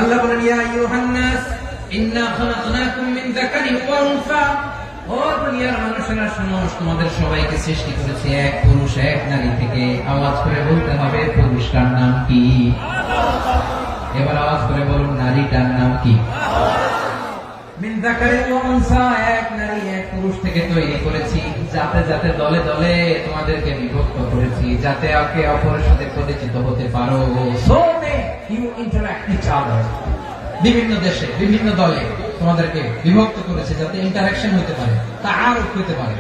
A: আল্লাহ বলেন ইয়া আইয়ুহান নাস ইন্না খালাকনাকুম মিন যাকারিন ওয়া উনসা। ও দুনিয়ার মানুষেরা শোনো, তোমাদের সবাইকে সৃষ্টি করেছি এক পুরুষ এক নারী থেকে। আওয়াজ করে বলতে হবে পুরুষটার নাম কি? এবার আওয়াজ করে বলুন নারীটার নাম কি? মিন যাকারিন ওয়া উনসা, এক নারী এক পুরুষ থেকে তৈরি করেছি। যাতে যাতে দলে দলে তোমাদেরকে বিভক্ত করেছি, যাতে একে অপরের সাথে পরিচিত হতে পারো। So you interact each other. বিভিন্ন দেশে বিভিন্ন দলে তোমাদেরকে বিভক্ত করেছে যাতে ইন্টারঅ্যাকশন হতে পারে, তাআরুফ হতে পারে।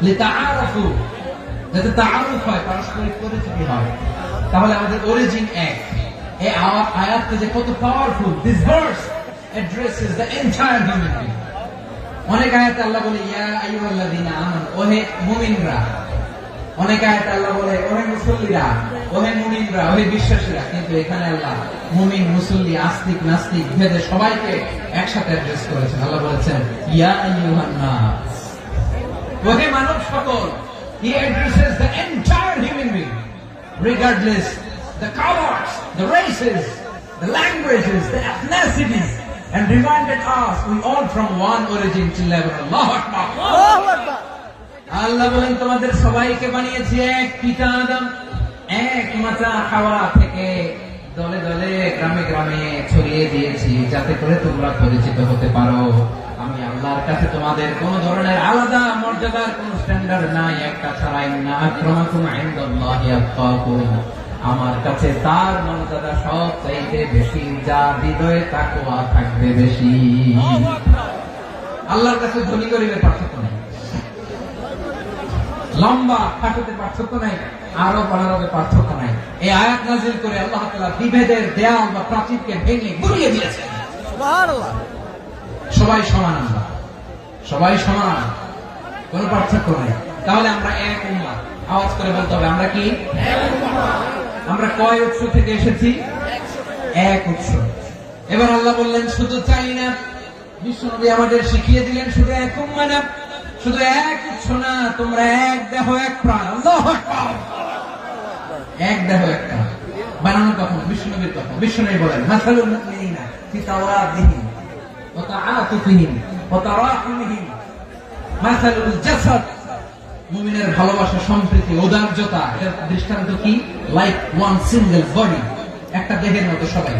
A: লিতাআরফু, যাতে তাআরুফ হয়, পারস্পরিক পরিচিতি হয়। তাহলে আমাদের অরিজিন এক। এই আয়াতটা যে কত powerful. This verse addresses the entire human being. অনেক আয়াতে আল্লাহ বলে ইয়া আইয়ুহাল্লাযীনা আমানু, ওহে মুমিনরা। অনেক আয়াতে আল্লাহ বলে ওহে মুসল্লিরা, ওহে মুমিনরা, ওহে বিশ্বাসীরা। কিন্তু এখানে আল্লাহ মুমিন মুসল্লি আস্তিক নাস্তিক ভেদে সবাইকে একসাথে অ্যাড্রেস করেছেন। আল্লাহ বলেছেন ইয়া আইয়ুহান নাস, ওহে মানব সকল, he addresses the entire human being, regardless the colors, the races, the languages, the ethnicities, and reminded us we all from one origin till ever. Allahu Akbar.
B: আল্লাহু আকবার।
A: আল্লাহ বলেন তোমাদের সবাইকে বানিয়েছি এক পিতা আদম, এক মাতা হাওয়া থেকে দলে দলে গ্রামে গ্রামে ছড়িয়ে দিয়েছি যাতে করে তোমরা পরিচিত হতে পারো। আমি আল্লাহর কাছে তোমাদের কোন ধরনের আলাদা মর্যাদার কোন স্ট্যান্ডার্ড নাই, একটা ছাড়াই না। আক্রামাকুম ইনদাল্লাহি আতকাকুম, আমার কাছে তার মর্যাদা সব চাইতে বেশি, যার হৃদয়ে তাকওয়া থাকবে বেশি। আল্লাহর কাছে ধনী গরিবের পার্থক্য নেই, লম্বা খাটোতে পার্থক্য নাই, আরো অনারবে পার্থক্য নাই। এই আয়াত নাযিল করে আল্লাহ তাআলা বিভেদের দেয়াল বা প্রাচীরকে ভেঙে গুড়িয়ে দিয়েছেন।
B: সুবহানাল্লাহ।
A: সবাই সমান, আমরা সবাই সমান, কোনো পার্থক্য নাই। তাহলে আমরা এক উম্মাহ। আওয়াজ করে বলতে হবে আমরা কি? আমরা কয় উৎস থেকে এসেছি? এক উৎস। এবার আল্লাহ বললেন শুধু চাই না, বিশ্বনবী আমাদের শিখিয়ে দিলেন শুধু এক উম্মাহ না, শুধু এক উৎস না, তোমরা এক দেহ এক প্রাণ। আল্লাহু আকবার। এক দেহ এক প্রাণ বানানো কখন? বিশ্বনবীর কথা। বিশ্বনবী বলেন মাসালুল মুমিনিনা ফি তাওয়াদিহিম ওয়া তাআতুফিহিম ওয়া তারাহুমিহিম মাসালুল জাসাদ, মুমিনের ভালোবাসা, সম্প্রীতি, উদারতা, এর দৃষ্টান্ত কি? লাইক ওয়ান সিঙ্গেল বডি, একটা দেহের মতো সবাই।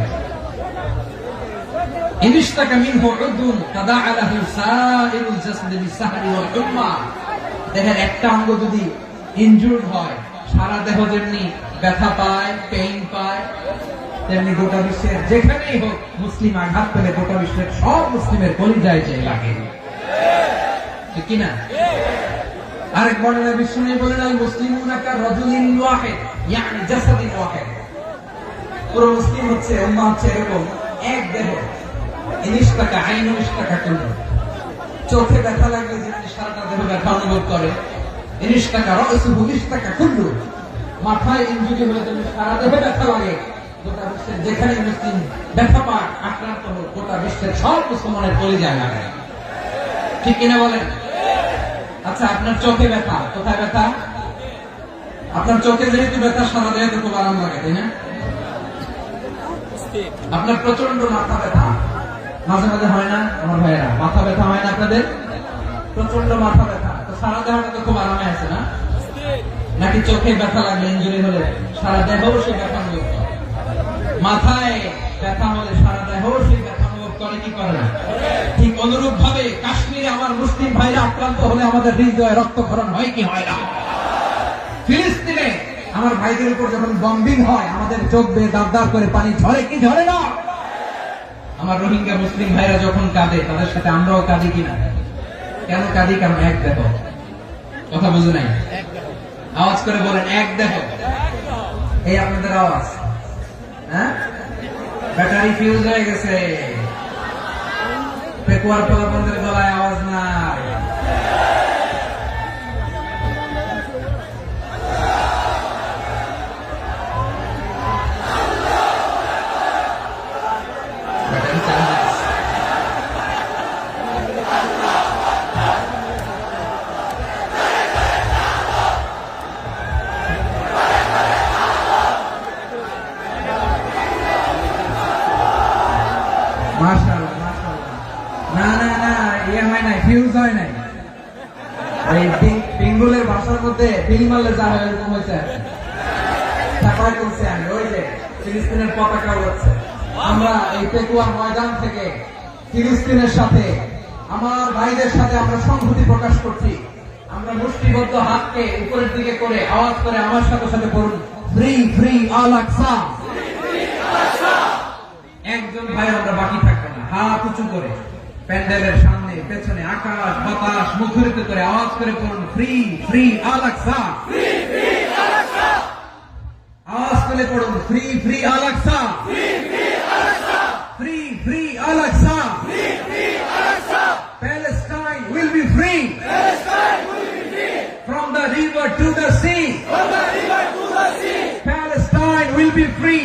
A: ইনিশতাকা মিনহু উদুন তাদাআ লাহু সাইরুল জাসাদি বিসাহরি ওয়াল হুম্মা, দেহের একটা অঙ্গ যদি ইনজুরড হয়, সারা দেহ যেমনি ব্যথা পায়, পেইন পায়, তেমনি গোটা বিশ্বের যেখানেই হোক মুসলিম আঘাত পেলে গোটা বিশ্বের সব মুসলিমের কলিজায় যে লাগে, ঠিক কিনা? আরেক বর্ণনায় বিশ্বনবী বলেন আল মুসলিমুনা কারাজুলিন ওয়াহিদ, ইয়ানি জাসাদিন ওয়াহিদ। পুরো মুসলিম হচ্ছে, উম্মাহ হচ্ছে এরকম এক দেহ। ইনিশতাকা আইনু ইশতাকা কুল্লু, চোখে ব্যথা লাগলে যেমনি সারাটা দেহ ব্যথা অনুভব করে, ইনিশতাকা রাসুহু ইশতাকা কুল্লু, মাথায় ইনজুরি হলে যেমনি সারা দেহে ব্যথা লাগে, গোটা বিশ্বের যেখানে মুসলিম ব্যথা পায়, আক্রান্ত হোক, গোটা বিশ্বের সব মুসলমানের কলিজায় লাগে, ঠিক কিনা বলেন? আচ্ছা, আপনার চোখে ব্যথা, কোথায় ব্যথা? আপনার চোখে যেহেতু ব্যথা, সারা দেহে তো খুব আরাম লাগে, তাই না? আপনার প্রচন্ড মাথা ব্যথা মাঝে মাঝে হয় না আমার ভাইয়েরা? মাথা ব্যথা হয় না আপনাদের? প্রচন্ড মাথা ব্যথা, তো সারা দেহটা তো খুব আরামে আছে না? নাকি চোখে ব্যথা লাগলে, ইনজুরি হলে সারা দেহ সে ব্যথা অনুভব করে? মাথায় ব্যথা হলে সারা দেহ সেই ব্যথা অনুভব করে কি করে না? ঠিক অনুরূপ ভাবে কাশ্মীরে আমার মুসলিম ভাইরা আক্রান্ত হলে আমাদের হৃদয়ে রক্তক্ষরণ হয় কি হয় না? ফিলিস্তিনে আমার ভাইদের উপর যখন বম্বিং হয়, আমাদের চোখ বেয়ে দাঁত দাঁত করে পানি ঝরে কি ঝরে না? আমার রোহিঙ্গা মুসলিম ভাইরা যখন কাঁদে, তাদের সাথে আমরাও কাঁদি কিনা? কেন কাঁদি? কারণ এক দেহ। কথা বুঝে নাই? আওয়াজ করে বলেন এক দেহ। এই আপনাদের আওয়াজ, হ্যাঁ? ব্যাটারি ফিউজ হয়ে গেছে, পেকুয়ার পোলাপনদের গলায় আওয়াজ নাই। মাশাআল্লাহ, মাশাআল্লাহ। না না না, ইয়ে হয় নাই, ফিউজ হয় নাই। এই বেঙ্গলের ভাষার মধ্যে বিল মারলে যা হয় এরকম হয়েছে। তারপরে করছি আমি, ওই যে ফিলিস্তিনের পতাকা উড়াচ্ছে। আমরা এই পেকুয়ার ময়দান থেকে ফিলিস্তিনের সাথে, আমার ভাইদের সাথে আমরা সংহতি প্রকাশ করছি। আমরা মুষ্টিবদ্ধ হাতকে উপরের দিকে করে আওয়াজ করে আমার সাথে সাথে বলুন, ফ্রি ফ্রি আল আকসা। একজন ভাই আমরা বাকি থাকবো না, হাত উঁচু করে প্যান্ডেলের সামনে পেছনে আকাশ বাতাস মুখরিত করে আওয়াজ করে বলুন, ফ্রি ফ্রি আল আকসা। আওয়াজ করে পড়ুন, free free Al Aqsa, free free Al Aqsa. Palestine will be free from the river to the sea. Palestine will be free.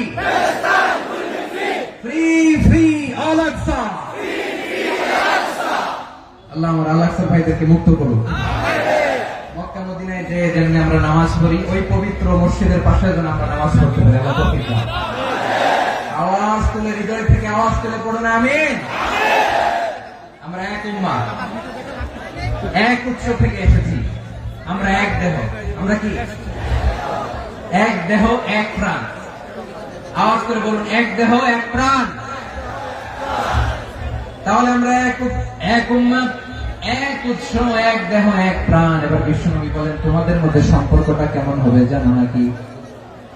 A: Free, free, Al-Aqsa. আল্লাহ আমার আল-আকসা ভাইদেরকে মুক্ত করুন। যে যেমনি আমরা নামাজ পড়ি ওই পবিত্র মসজিদের পাশে যেন আমরা নামাজ পড়তে পারি। আল্লাহ তৌফিক দান। আওয়াজ তুলে, হৃদয় থেকে আওয়াজ তুলে পড়ুন আমিন। আমরা এক উম্মাহ, এক উৎস থেকে এসেছি। আমরা এক দেহ। আমরা কি? এক দেহ এক প্রাণ। আওয়াজ করে বলুন, এক দেহ এক প্রাণ। তাহলে আমরা এক উম্মাহ, এক উৎস, এক দেহ এক প্রাণ। এবার বিশ্বনবী বলেন, তোমাদের মধ্যে সম্পর্কটা কেমন হবে জানো নাকি?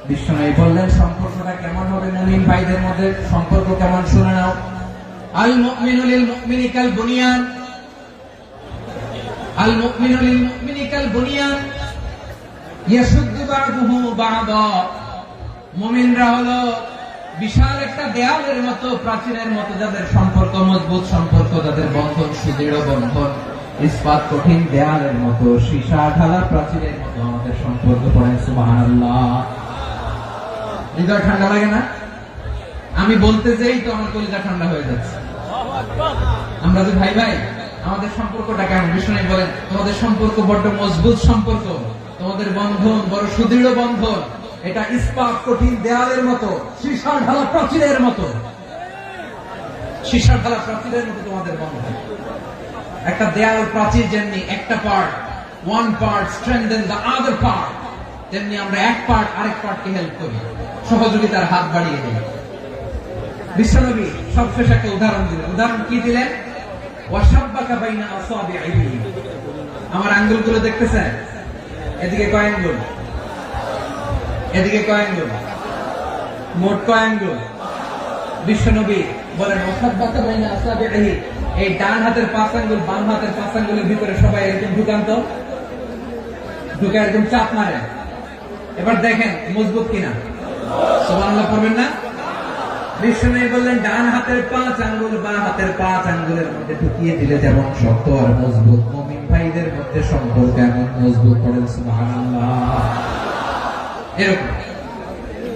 A: বিশ্বনবী বললেন, সম্পর্কটা কেমন হবে? মুমিন ভাইদের মধ্যে সম্পর্ক কেমন শুনে নাও। আল মুমিনু লিল মুমিনি কাল বুনিয়ান, আল মুমিনু লিল মুমিনি কাল বুনিয়ান ইয়াশুদ্দু বা'দুহু বা'দা। মুমিনরা হলো বিশাল একটা দেয়ালের মতো, প্রাচীরের মতো, যাদের সম্পর্ক মজবুত, সম্পর্ক যাদের বন্ধন সুদৃঢ় বন্ধন, ইস্পাত কঠিন দেয়ালের মতো, সীসা ঢালা প্রাচীরের মতো আমাদের সম্পর্ক। পড়েন সুবহানাল্লাহ। হৃদয় ঠান্ডা লাগে না? আমি বলতে যেই তো আমার কলিজা ঠান্ডা হয়ে যাচ্ছে। আমরা যে ভাই ভাই, আমাদের সম্পর্কটা কেমন? বিষ্ণু বলেন, তোমাদের সম্পর্ক বড্ড মজবুত সম্পর্ক, তোমাদের বন্ধন বড় সুদৃঢ় বন্ধন, এটা ইস্পাত কঠিন দেয়ালের মতো, সীসা ঢালা প্রাচীরের মতো, সীসা ঢালা প্রাচীরের মতো তোমাদের বন্ধন। একটা দেয়াল প্রাচীর যেমনি একটা part, one part strengthen the other part, তেমনি আমরা এক পার্ট আরেক পার্টকে হেল্প করি, সহযোগিতার হাত বাড়িয়ে দিই। বিশ্বনবী সবশেষ একটা উদাহরণ দিলেন। উদাহরণ কি দিলেন? ওয়াশাব্বাকা বাইনা আসাবিহি। আমার আঙ্গুলগুলো দেখতেছেন? এদিকে কয় আঙ্গুল? এদিকে কয় আঙ্গুল? মোট কয় আঙ্গুল? বিশ্বনবী বলেন, ওয়াশাব্বাকা বাইনা আসাবিহি। এই ডান হাতের 5 আঙ্গুল বাম হাতের 5 আঙ্গুলের ভিতরে সবাই এরকম ঢুকান্ত, ঢুকে একদম চাপ মারে। এবার দেখেন মজবুত কিনা। সুবহানাল্লাহ পড়বেন না? বিশ্বনবী বললেন, ডান হাতের 5 আঙ্গুল বাম হাতের 5 আঙ্গুলের মধ্যে ঢুকিয়ে দিলে যেমন শক্ত আর মজবুত, মুমিন ভাইদের মধ্যে সম্পর্ক এমন মজবুত। পড়েন সুবহানাল্লাহ। এরকম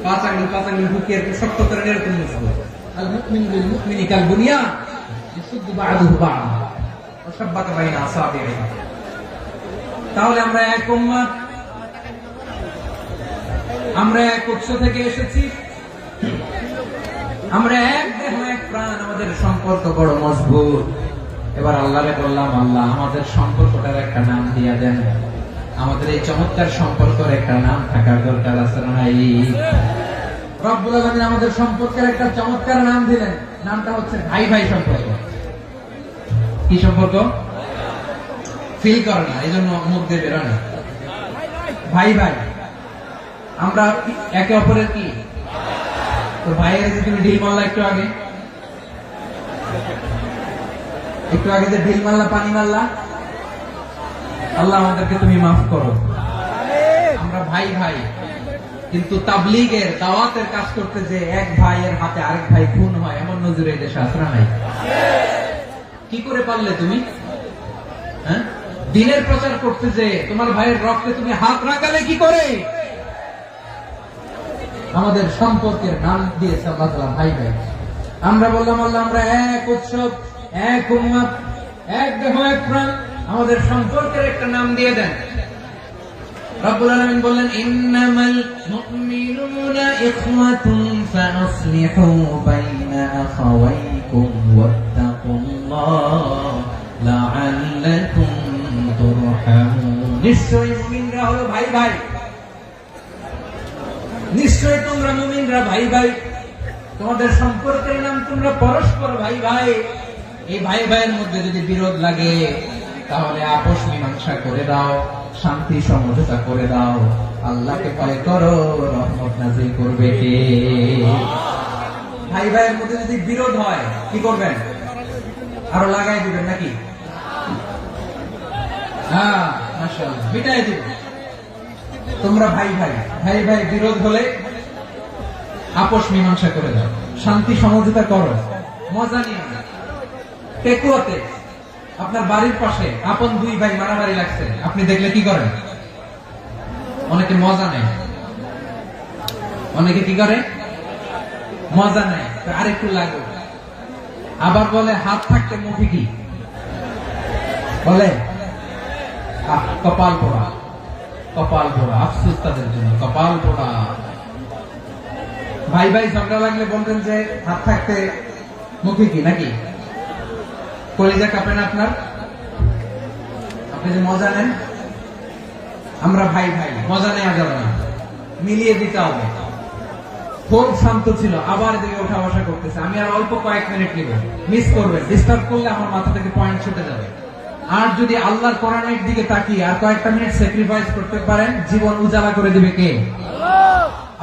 A: 5 আঙ্গুল ঢুকিয়ে শক্ত করেন, এরকম মজবুত। আল মুমিনু লিল মুমিনি কাল বুনিয়ান ইয়াশুদ্দু বা'দুহু বা'দা ওয়াশাব্বাকা বাইনা আসাবিহি। তাহলে আমরা এক উম্মাহ, আমরা এক উৎস থেকে এসেছি, আমরা এক দেহ এক প্রাণ, আমাদের সম্পর্ক বড় মজবুত। এবার আল্লাহরে বললাম, আল্লাহ আমাদের সম্পর্কটার একটা নাম দিয়া দেন। আমাদের এই চমৎকার সম্পর্কের একটা নাম থাকার দরকার আছে না নাই? রব্বুল আলামিন আমাদের সম্পর্কের একটা চমৎকার নাম দিলেন। নামটা হচ্ছে ভাই ভাই সম্পর্ক। কি সম্পর্ক? ফিল করে না, এই জন্য মুখ দিয়ে বেরোয় না। ভাই ভাই, আমরা একে অপরের কি? তো ভাইয়ের যে তুমি ঢিল মারলা একটু আগে যে ঢিল মারলা, পানি মারলা, আল্লাহ আমাদেরকে তুমি মাফ করো। আমরা ভাই ভাই, কিন্তু তাবলীগের দাওয়াতের কাজ করতে যে এক ভাইয়ের হাতে আরেক ভাই খুন হয়, এমন নজির এই দেশে আছে না নাই? কি করে পারলে তুমি? হ্যাঁ, দিনের প্রচার করতে যে তোমার ভাইয়ের রক্তে তুমি হাত রাখালে কি করে? আমাদের সম্পর্কের নাম দিয়েছে আল্লাহ তাআলা ভাই ভাই। আমরা বললাম, আল্লাহ আমরা এক উৎসব, এক উম্মাহ, এক দেহ এক প্রাণ, আমাদের সম্পর্কের একটা নাম দিয়ে দেন। রব্বুল আলামিন বললেন, ইন্নামাল মুমিনুনা ইখওয়াতুন ফাসলিহু বাইনা আখাওয়াইকুম ওয়াত্তাকুল্লাহ লাআল্লাকুম তুরহামুন। নিশ্চয়ই মুমিনরা হলো ভাই ভাই, নিশ্চয় তোমরা মুমিনরা ভাই ভাই, তোমাদের সম্পর্কের নাম তোমরা পরস্পর ভাই ভাই। এই ভাই ভাইয়ের মধ্যে যদি বিরোধ লাগে তাহলে আপোষ মীমাংসা করে দাও, শান্তি সমঝোতা করে দাও। আল্লাহকে ভয় করো, রহমত নাযিল করবে কে? ভাই ভাইয়ের মধ্যে যদি বিরোধ হয় কি করবেন? আরো লাগাই দিবেন নাকি? হ্যাঁ, মাশাআল্লাহ, মিটাই দিবেন। তোমরা ভাই ভাই, ভাই ভাই বিরোধ হলে আপোষ মীমাংসা করে দাও, শান্তি সমঝোতা করো, মজা নিয়ে না। টেকুয়াতে আপনার বাড়ির পাশে আপন দুই ভাই মারামারি লাগছে, আপনি দেখলে কি করেন? অনেকে মজা নেয়, অনেকে কি করে? মজা নেয়, আরেকটু লাগবে। আবার বলে হাত থাকতে মুখে কি বলে? কপাল পোড়া। কপাল পোড়া, আফসোস তাদের জন্য, কপাল পোড়া। ভাই ভাই ঝগড়া লাগলে বলবেন যে হাত থাকতে মুখে কি নাকি? কলিজা কাঁপে না আপনার? আপনি যে মজা নেন, আমরা ভাই ভাই, মজা নেওয়া যাবে না, মিলিয়ে দিতে হবে। খুব শান্ত ছিল, আবার এদিকে ওঠা বসা করতেছে। আমি আর অল্প কয়েক মিনিট নিব, মিস করবেন, ডিস্টার্ব করলে আমার মাথা থেকে পয়েন্ট ছুটে যাবে। আর যদি আল্লাহর কোরআনের দিকে তাকিয়ে আর কয়েকটা মিনিট স্যাক্রিফাইস করতে পারেন, জীবন উজালা করে দিবে কে?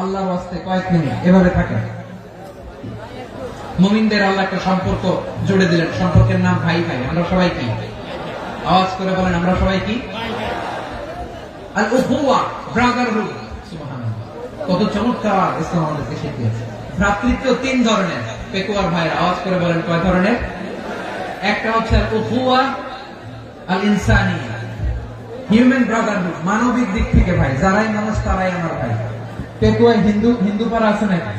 A: আল্লাহর ওয়াস্তে কয়েক মিনিট এভাবে থাকেন। মুমিনদের আল্লাহ একটা সম্পর্ক জুড়ে দিলেন, সম্পর্কের নাম ভাই ভাই। আমরা সবাই কি? আওয়াজ করে বলেন, আমরা সবাই কি? আল উখুয়া, ব্রাদারহুড। সুবহানাল্লাহ, কত চমৎকার ইসলাম আমাদেরকে শিখিয়েছে। ভ্রাতৃত্ব তিন ধরনের। পেকুয়ার ভাইয়ের আওয়াজ করে বলেন, কয় ধরনের? একটা হচ্ছে আল উখুয়া আল ইনসানিয়া, হিউম্যান ব্রাদারহুড, মানবিক দিক থেকে ভাই, যারাই মানুষ তারাই আমার ভাই। পেকুয়ায় হিন্দু পাড়া আছে নাকি?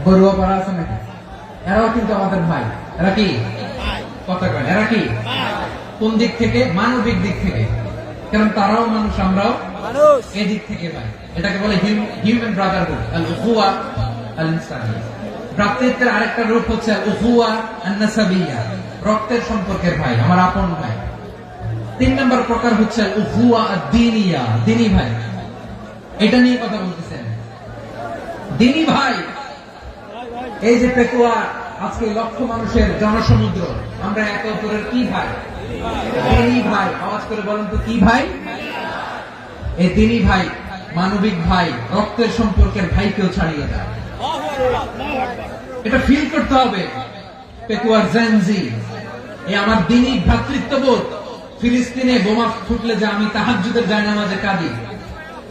A: বড়ুয়া পাড়া আছে নাকি? এরাও কিন্তু আমাদের ভাই। এরা কি? কথা কয়, এরা কি? কোন দিক থেকে? মানবিক দিক থেকে। কারণ তারাও মানুষ, আমরাও
B: মানুষ।
A: এই দিক থেকে ভাই। এটাকে বলে হিউম্যান ব্রাদারহুড, আল উখুয়া আল ইনসানিয়া। ভ্রাতৃত্বের আরেকটা রূপ হচ্ছে আল উখুয়া আন নাসাবিয়া, রক্তের সম্পর্কের ভাই, আমার আপন ভাই। তিন নম্বর প্রকার হচ্ছে আল উখুয়া আদ-দীনিয়া, দ্বীনি ভাই। এটা নিয়ে কথা বলতেছেন, দ্বীনি ভাই। এই যে পেকুয়া, আজকে লক্ষ মানুষের জনসমুদ্র, আমরা একে অপরের কি ভাই? দ্বীনি ভাই। আওয়াজ করে বলেন তো, কি ভাই? এই দ্বীনি ভাই, মানবিক ভাই, রক্তের সম্পর্কের ভাইকেও ছাড়িয়ে যায়। এটা ফিল করতে হবে। পেকুয়ার জেনজি, এই আমার দ্বীনি ভ্রাতৃত্ববোধ। ফিলিস্তিনে বোমা ফুটলে যে আমি তাহাজ্জুদের জায়নামাজে কাঁদি,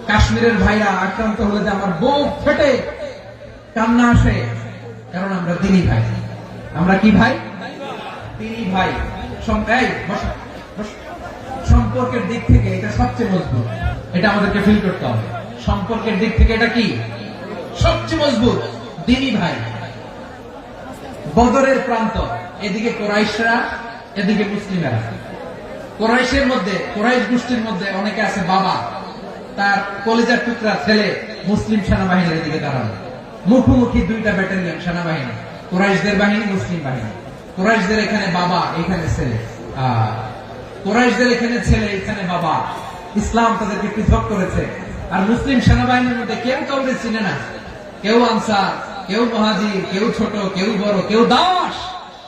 A: কাশ্মীরের ভাইরা আক্রান্ত হলে যে আমার বুক ফেটে কান্না আসে, কারণ আমরা দ্বীনি ভাই। আমরা কি ভাই? দ্বীনি ভাই। সম্পর্কের দিক থেকে এটা সবচেয়ে মজবুত। এটা আমাদেরকে ফিল করতে হবে। সম্পর্কের দিক থেকে এটা কি? সবচেয়ে মজবুত, দ্বীনি ভাই। বদরের প্রান্ত, এদিকে কোরাইশরা, এদিকে মুসলিমেরা। কোরাইশের মধ্যে, কোরাইশ গোষ্ঠীর মধ্যে অনেকে আছে বাবা, তার কলিজার টুকরা ছেলে মুসলিম সেনাবাহিনীর দিকে দাঁড়ানো। মুখোমুখি দুইটা ব্যাটালিয়ন সেনাবাহিনী, কোরাইশদের বাহিনী, মুসলিম বাহিনী। কোরাইশদের এখানে বাবা, এখানে ছেলে। কোরাইশদের এখানে ছেলে, এখানে বাবা। ইসলাম তাদেরকে পৃথক করেছে। আর মুসলিম সেনাবাহিনীর মধ্যে কেউ কাউকে চিনে না। কেউ আনসার, কেউ মুহাজির, কেউ ছোট, কেউ বড়, কেউ দাস,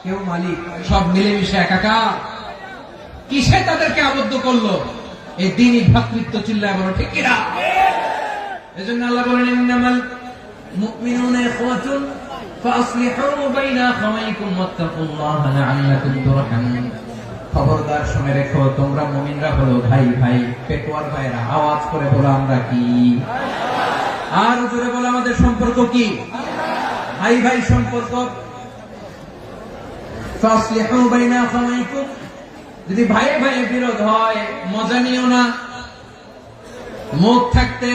A: কেউ মালিক, সব মিলেমিশে একাকার। কিসে তাদেরকে আবদ্ধ করলো? এই দ্বীনি ভ্রাতৃত্ব। চিল্লায় বলো ঠিক কিনা? এজন্য আল্লাহ বলেন, ইন্নামাল মুমিনুনা ইখওয়াতুন ফাসলিহু বাইনা আখাওয়াইকুম ওয়াত্তাকুল্লাহা লাআল্লাকুম তুরহামুন। খবরদার শুনে রেখো, তোমরা মুমিনরা হলো ভাই ভাই। পেকুয়ার ভাইরা আওয়াজ করে বলো, আমরা কি? আর জোরে বলো, আমাদের সম্পর্ক কি? ভাই ভাই সম্পর্ক। ফাসলিহু বাইনা আখাওয়াইকুম, যদি ভাইয়ে ভাইয়ে বিরোধ হয় মজা নিও না। মুখ থাকতে,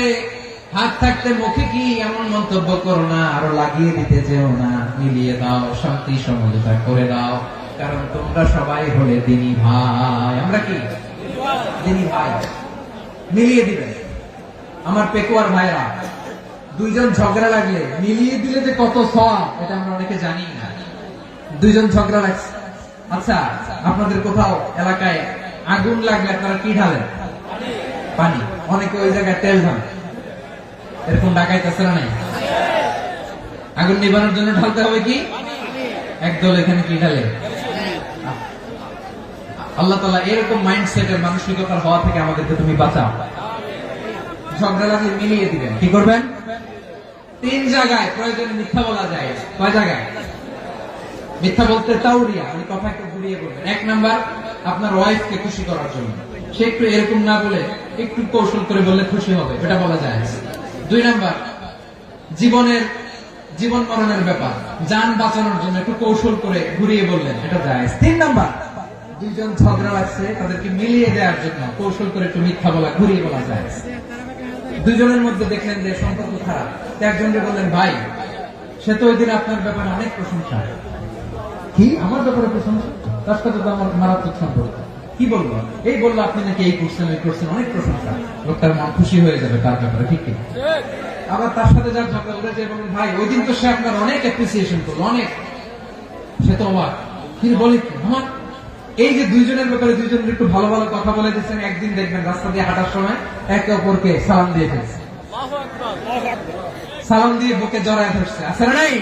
A: হাত থাকতে মুখে কি এমন মন্তব্য করো না, আরো লাগিয়ে দিতে যেও না। মিলিয়ে দাও, শান্তি সমঝোতা করে দাও, কারণ তোমরা সবাই হলে দ্বীনি ভাই। আমরা কি? দ্বীনি ভাই। মিলিয়ে দিবে। আমার পেকুয়ার ভাইরা, দুইজন ঝগড়া লাগলে মিলিয়ে দিলে যে কত সওয়াব, এটা আমরা অনেকে জানি না। দুইজন ঝগড়া লাগছে, আচ্ছা আপনাদের কোথাও এলাকায় আগুন লাগলে আপনারা কি ঢালেন? পানি। অনেকে ওই জায়গায় তেল ঢালেন। এরকম ডাকাইতেছে না? নাই? আগুন নিবানোর জন্য ঢালতে হবে কি? একদল এখানে কি ঢালে? আল্লাহ তাআলা এরকম মাইন্ডসেটের মানসিকতার হওয়া থেকে আমাদেরকে তুমি বাঁচাও। ঝগড়া লাগলে মিলিয়ে দিবেন। কি করবেন? তিন জায়গায় প্রয়োজনে মিথ্যা বলা যায়। কয় জায়গায় মিথ্যা বলতে? তাওরিয়া, ওই কথা একটু ঘুরিয়ে বলবেন। এক নাম্বার, আপনার ওয়াইফকে খুশি করার জন্য। সে একটু এরকম না বলে একটু কৌশল করে বললে খুশি হবে, এটা বলা যায়। দুই নাম্বার, জীবন মরণের ব্যাপার, জান বাঁচানোর জন্য একটু কৌশল করে ঘুরিয়ে বললেন, এটা যায়। তিন নাম্বার, দুইজন ঝগড়া লাগছে, তাদেরকে মিলিয়ে দেওয়ার জন্য কৌশল করে একটু মিথ্যা বলা, ঘুরিয়ে বলা যায়। দুজনের মধ্যে দেখলেন যে সম্পর্ক খারাপ, একজনকে বললেন, ভাই সে তো ওই দিন আপনার ব্যাপারে অনেক প্রশংসা। কি? আমার ব্যাপারে প্রশংসা? তার সাথে তো আমার মারাত্মক সম্পর্ক। কি বলবো? এই বললো আপনি নাকি এই করছেন ওই করছেন, অনেক প্রশংসা। লোকটার মন খুশি হয়ে যাবে তার ব্যাপারে, ঠিক কি? আবার তার সাথে যার ঝগড়া করে যে বলুন ভাই ওই দিন তো সে আপনার অনেক অ্যাপ্রিসিয়েশন করলো, অনেক, সে তো অবাক। কিন্তু বলে কি আমার এই যে দুইজনের ব্যাপারে দুইজনের একটু ভালো ভালো কথা বলে দিচ্ছেন, একদিন দেখবেন রাস্তা দিয়ে হাঁটার সময় একে অপরকে সালাম দিয়ে ফেলছে, সালাম দিয়ে বুকে জড়ায় ধরছে, আছে না নাই?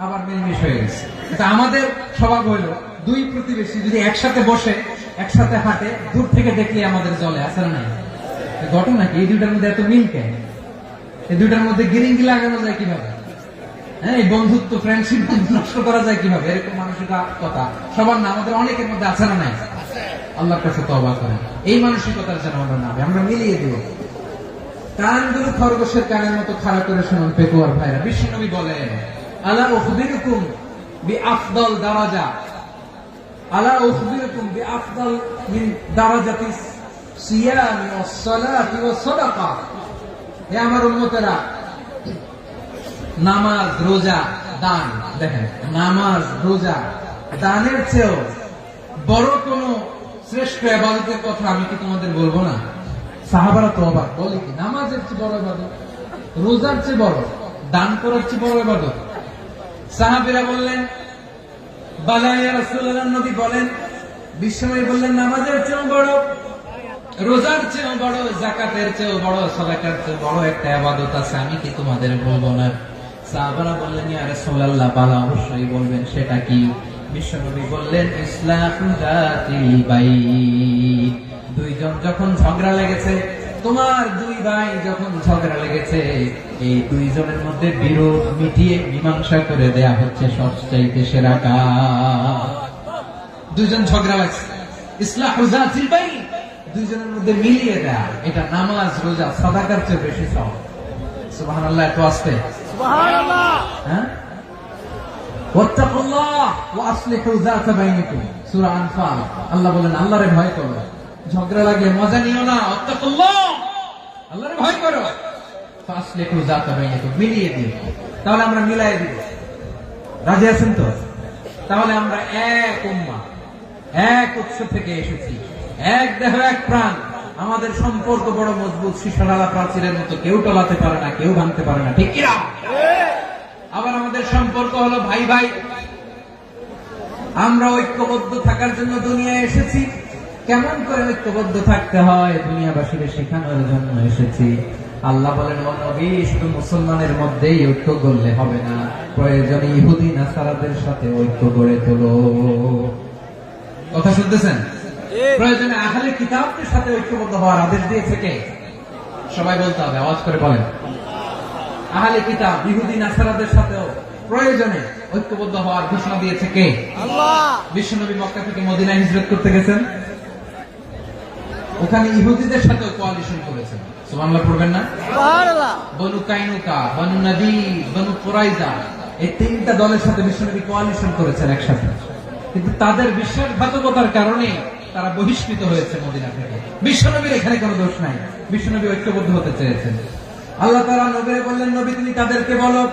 A: আবার মিলমিশ হয়ে গেছে। এটা আমাদের স্বভাব হইলো দুই প্রতিবেশী যদি একসাথে বসে একসাথে হাঁটে, দূর থেকে দেখলে আমাদের জলে, আছে না নাই? ঘটনা কি এই দুইটার মধ্যে এত মিল কেন? এই দুইটার মধ্যে গিরিঙ্গি লাগানো যায় কিভাবে? হ্যাঁ, এই বন্ধুত্ব ফ্রেন্ডশিপ নষ্ট করা যায় কিভাবে? এরকম মানসিকতা সবার না, আমাদের অনেকের মধ্যে আছে না নাই? আল্লাহর কাছে তওবা করেন এই মানসিকতার যেন আমরা না, আমরা মিলিয়ে দিব। কানগুলো খরগোশের কানের মতো খাড়া করে শুনুন পেকুয়ার ভাইরা। বিশ্বনবী বলেন আলা উখবিরুকুম বিআফদাল দারাজা, আলা উখবিরুকুম বিআফদাল মিন দারাজাতিস সিয়ামি ওয়াস সালাতি ওয়াস সাদাকা। হে আমার উম্মতেরা, নামাজ, রোজা, দান, দেখেন নামাজ, রোজা, দানের চেয়েও বড় কোন শ্রেষ্ঠ ইবাদতের কথা আমি কি তোমাদের বলবো না? সাহাবারা তো অবাক, বলে কি নামাজের চেয়ে বড় ইবাদত, রোজার চেয়ে বড়, দান করার চেয়ে বড় ইবাদত? সাহাবীরা বললেন বালা ইয়া রাসূলুল্লাহ। নবী বলেন, বিশ্বনবী বললেন নামাজের চেয়েও বড়, রোজার চেয়েও বড়, যাকাতের চেয়েও বড়, সাদাকার চেয়েও বড় একটা ইবাদত আছে, আমি কি তোমাদের বলবো না? সাহাবারা বললেন ইয়া রাসূলুল্লাহ, বালা অবশ্যই বলবেন, সেটা কি? বিশ্বনবী বললেন ইসলাহু যাতিল বাইন। দুইজন যখন ঝগড়া লেগেছে, তোমার দুই ভাই যখন ঝগড়া লেগেছে, এই দুইজনের মধ্যে বিরোধ মিটিয়ে মীমাংসা করে দেয়া হচ্ছে সবচাইতে সেরা কাজ। দুইজন ঝগড়া লাগছে, ইসলাহু যাতিল বাইন, দুইজনের মধ্যে মিলিয়ে দেয়া, এটা নামাজ, রোজা, সাদাকার চেয়ে বেশি সওয়াব। সুবহানাল্লাহ, এত আসতে
B: সুবহানাল্লাহ।
A: হ্যাঁ, ওয়াত্তাকুল্লাহ ওয়া আসলিহু যাতা বাইনিকুম, সূরা আনফাল। আল্লাহ বলেন আল্লাহরে ভয় করো, ঝগড়া লাগলে মজা নিও না, ওয়াত্তাকুল্লাহ, আল্লাহরে ভয় করো, ফাসলিহু যাতা বাইনিকুম, মিলিয়ে দিও। তাহলে আমরা মিলাই দিব, রাজি আছেন তো? তাহলে আমরা এক উম্মাহ, এক উৎস থেকে এসেছি, এক দেহ এক প্রাণ, আমাদের সম্পর্ক বড় মজবুত, শিশারালা প্রাচীরের মতো, কেউ টলাতে পারে না, কেউ ভাঙতে পারে না, ঠিক কিনা? আবার আমাদের সম্পর্ক হলো ভাই ভাই, আমরা ঐক্যবদ্ধ থাকার জন্য দুনিয়ায় এসেছি। কেমন করে ঐক্যবদ্ধ থাকতে হয় দুনিয়াবাসীকে শেখানোর জন্য এসেছি। আল্লাহ বলেন ও নবী, শুধু মুসলমানের মধ্যেই ঐক্য করলে হবে না, প্রয়োজনে ইহুদি নাসারাদের সাথে ঐক্য গড়ে তোলো। কথা শুনতেছেন? প্রয়োজনে আহলে কিতাবদের সাথে ঐক্যবদ্ধ হওয়ার আদেশ দিয়েছে কে? সবাই বলতে হবে, আওয়াজ করে বলেন। আহলে কিতাব ইহুদি নাসারাদের সাথেও প্রয়োজনে ঐক্যবদ্ধ হওয়ার ঘোষণা দিয়েছে কে?
B: আল্লাহ।
A: বিশ্বনবী মক্কা থেকে মদিনায় হিজরত করতে গেছেন, ওখানে ইহুদিদের সাথে কোয়ালিশন করেছেন। সুবহানাল্লাহ পড়বেন না?
B: সুবহানাল্লাহ।
A: বনু কাইনুকা, বনু নাদির, বনু কুরাইজা, এই তিনটা দলের সাথে বিশ্বনবী কোয়ালিশন করেছেন একসাথে। কিন্তু তাদের বিশ্বাসঘাতকতার কারণে তারা বহিষ্কৃত হয়েছে মদিনা থেকে। বিশ্বনবীর এখানে কোনো দোষ নাই, বিশ্বনবী ঐক্যবদ্ধ হতে চেয়েছেন। আল্লাহ তাআলা নবীকে বললেন, নবী তুমি তাদেরকে বলো,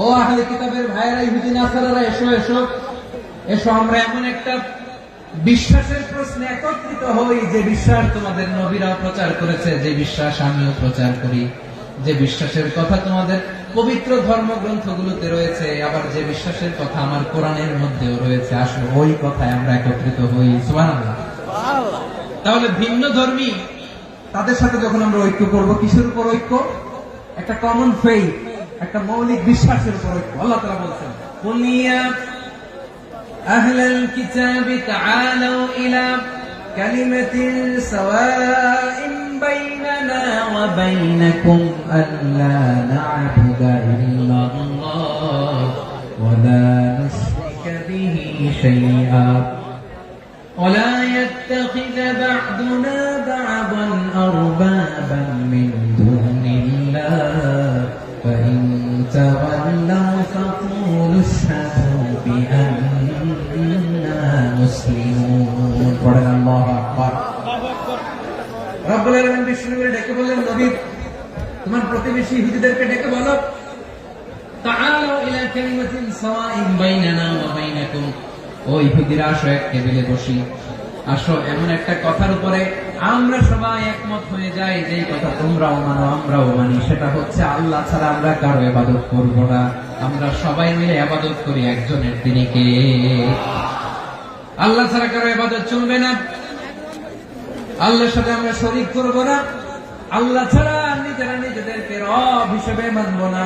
A: ও আহলে কিতাবের ভাইয়েরা, ইহুদি নাসারারা, এসো এসো এসো, আমরা এমন একটা বিশ্বাসের প্রশ্নে একত্রিত হই যে বিশ্বাস তোমাদের নবীরা প্রচার করেছে, যে বিশ্বাস আমিও প্রচার করি, যে বিশ্বাসের কথা তোমাদের পবিত্র ধর্মগ্রন্থগুলোতে রয়েছে, আবার যে বিশ্বাসের কথা আমার কোরআনের মধ্যেও রয়েছে, আসলে ওই কথায় আমরা একত্রিত হই। সুবহানাল্লাহ।
B: সুবহানাল্লাহ।
A: তাহলে ভিন্ন ধর্মী তাদের সাথে যখন আমরা ঐক্য করব, কিসের উপর ঐক্য? একটা কমন ফেইথ, একটা মৌলিক বিশ্বাসের উপর ঐক্য। আল্লাহ তাআলা বলছেন কুল ইয়া আহলাল কিতাবি তাআলু ইলা কালিমাতিন সাওয়াইন বাইনানা ওয়া বাইনাকুম আল্লা না'বুদা ইল্লাল্লাহ ওয়া লা নুশরিকা বিহি শাইআ ولا يتخذ بعضنا بعضا أربابا من دون الله فإن تولوا فقولوا اشهدوا بأننا مسلمون. পড়েন আল্লাহু আকবার। রব্বুল আলামিন বিষ্ণুকে ডেকে বললেন, নবী তোমার প্রতিবেশী ইহুদিদেরকে ডেকে বলো, তাআলু ইলা কালিমাতিন সাওয়াইন বাইনানা ওয়া বাইনাকুম, ও ইহুদিরা আসো এক টেবিলে বসি, আসো এমন একটা কথার উপরে আমরা সবাই একমত হয়ে যাই, যে কথা তোমরাও মানো আমরাও মানি, সেটা হচ্ছে আল্লাহ ছাড়া আমরা কারো ইবাদত করব না, আমরা সবাই মিলে ইবাদত করি একজনের, তিনি কে? আল্লাহ ছাড়া কারো ইবাদত চলবে না, আল্লাহর সাথে আমরা শরীক করব না, আল্লাহ ছাড়া নিজেরা নিজেদেরকে রব হিসেবে মানব না।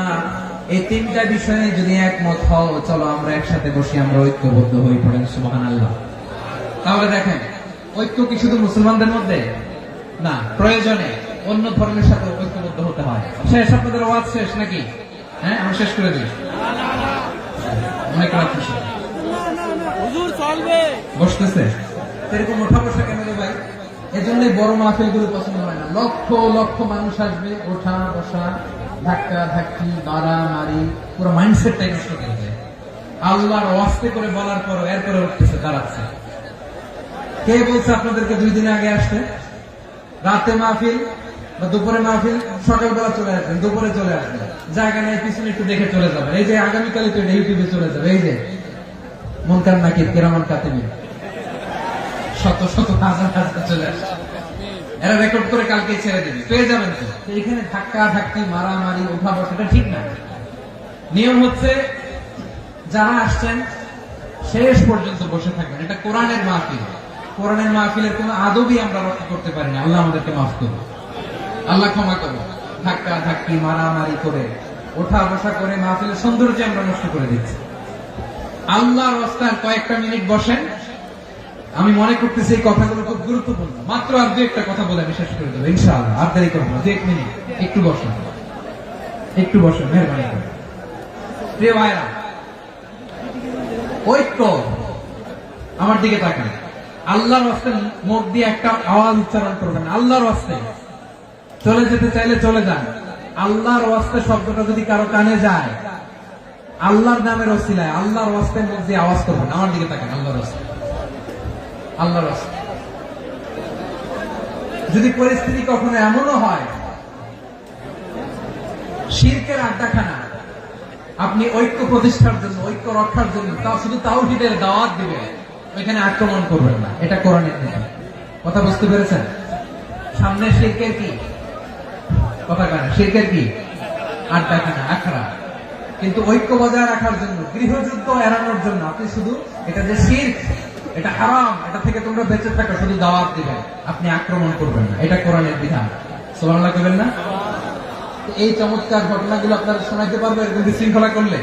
A: এই তিনটা বিষয়ে যদি একমত হও, চলো আমরা একসাথে বসি, আমরা ঐক্যবদ্ধ হয়ে পড়েন, সুবহানাল্লাহ। তাহলে দেখেন, ঐক্য কি শুধু মুসলমানদের মধ্যে না, প্রয়োজনে অন্য ধর্মের সাথে ঐক্যবদ্ধ হতে হয়। শেষ, আপনাদের ওয়াজ শেষ নাকি? হ্যাঁ, আমি শেষ করে দিই। অনেক রাত হয়েছে।
B: হুজুর চলবে।
A: বসতেছে এরকম ওঠা বসা কেন রে ভাই? এজন্যই বড় মাহফিল গুলো পছন্দ হয় না। লক্ষ লক্ষ মানুষ আসবে, ওঠা বসা, ধাক্কা ধাক্কি, মারামারি, পুরো মাইন্ডসেটটাই নষ্ট করে দেয়। আল্লাহর ওয়াস্তে করে বলার পর এরপরে উঠতেছে, দাঁড়াচ্ছে। কে বলছে আপনাদেরকে 2 দিন আগে আসতে? রাতে মাহফিল বা দুপুরে মাহফিল, সকালবেলা চলে আসবেন, দুপুরে চলে আসবেন, জায়গা নেই পিছনে একটু দেখে চলে যাবেন। এই যে আগামীকালই তো ইউটিউবে চলে যাবে, এই যে মুনকার নাকির কিরামান কাতিবিন, শত শত হাজার হাজার চলে আসছে, এরা রেকর্ড করে কালকে ছেড়ে দেবে, পেয়ে যাবেন তো। এখানে ধাক্কা ধাক্কি, মারামারি, ওঠা বসাটা ঠিক না। নিয়ম হচ্ছে যারা আসছেন শেষ পর্যন্ত বসে থাকবেন। এটা কোরআনের মাহফিল, কোরআনের মাহফিলের কোন আদবই আমরা রক্ষা করতে পারি না। আল্লাহ আমাদেরকে মাফ করুন, আল্লাহ ক্ষমা করুন। ধাক্কা ধাক্কি, মারামারি করে, ওঠা বসা করে মাহফিলের সৌন্দর্য আমরা নষ্ট করে দিচ্ছি। আল্লাহর রাস্তায় কয়েকটা মিনিট বসেন। আমি মনে করতেছি এই কথাগুলো খুব গুরুত্বপূর্ণ। মাত্র আর 2-1টা কথা বলে আমি শেষ করে দেবো ইনশাআল্লাহ। আর দেরি করবো না, 2-1 মিনিট। একটু বসেন, একটু বসেন, মেহরবানি করে। প্রিয় ভাইরা, ঐক্য, আমার দিকে তাকান। আল্লাহর রাস্তে মুখ দিয়ে একটা আওয়াজ উচ্চারণ করবেন, আল্লাহর রাস্তে। চলে যেতে চাইলে চলে যান। আল্লাহর রাস্তে শব্দটা যদি কারো কানে যায়, আল্লাহর নামের ওসিলায় আল্লাহর রাস্তে মুখ দিয়ে আওয়াজ করবেন। আমার দিকে তাকান, আল্লাহর রাস্তে, আল্লাহর রাস্তে। যদি পরিস্থিতি কখনো এমনও হয় শিরকের আড্ডাখানা, আপনি ঐক্য প্রতিষ্ঠার জন্য, ঐক্য রক্ষার জন্য তাও শুধু তাওহীদের দাওয়াত দিবেন, ওইখানে আক্রমণ করবেন না। এটা কোরআনের নিয়ম। কথা বুঝতে পেরেছেন? সামনে শিরকের কি কথা কানে, শিরকের কি আড্ডাখানা, আখড়া। কিন্তু ঐক্য বজায় রাখার জন্য, গৃহযুদ্ধ এড়ানোর জন্য আপনি শুধু এটা যে শিরক, এটা হারাম, এটা থেকে তোমরা বেঁচে থাকো, শুধু দাওয়াত দিবেন, আপনি আক্রমণ করবেন না। এটা কোরআনের বিধান। সুবহানাল্লাহ করবেন না? এই চমৎকার ঘটনাগুলো আপনারা শোনাইতে পারবো এরকম বিশৃঙ্খলা করলে।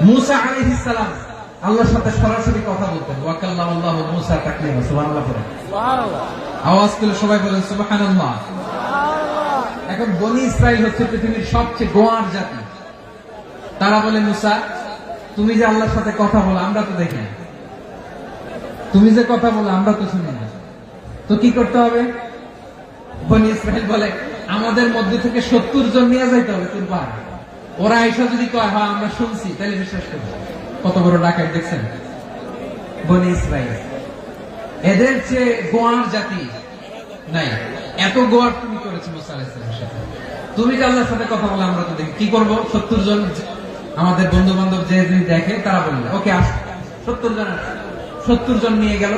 A: মূসা আলাইহিস সালাম আল্লাহর সাথে সরাসরি কথা বলতেন। ওয়াকাল্লামাল্লাহু মূসা তাকলিমা। সুবহানাল্লাহ পড়েন,
B: সুবহানাল্লাহ।
A: আওয়াজ করে সবাই বলেন সুবহানাল্লাহ।
B: সুবহানাল্লাহ।
A: এখন বনি ইসরাইল হচ্ছে পৃথিবীর সবচেয়ে গোয়ার জাতি। তারা বলে, মূসা তুমি যে আল্লাহর সাথে কথা বলো আমরা তো দেখি না, তুমি যে কথা বলো আমরা তো শুনি না, তো কি করতে হবে? বনি ইসরাইল বলে, আমাদের মধ্যে থেকে 70 জন নিয়ে যাইতে হবে তোর পাহাড়ে। ওরা আইসা যদি কয় হ্যাঁ আমরা শুনছি, তাহলে বিশ্বাস করবো। কত বড় ডাকাত দেখছেন বনি ইসরাইল। এদের চেয়ে গোয়ার জাতি নাই। এত গোয়ার তুমি করেছো মুসা আলাইহিস সালামের সাথে। তুমি যে আল্লাহর সাথে কথা বলে আমরা তো দেখি, কি করবো? 70 জন আমাদের বন্ধু বান্ধব যে দেখে তারা বললে ওকে আস, 70 জন 70 জন নিয়ে গেল।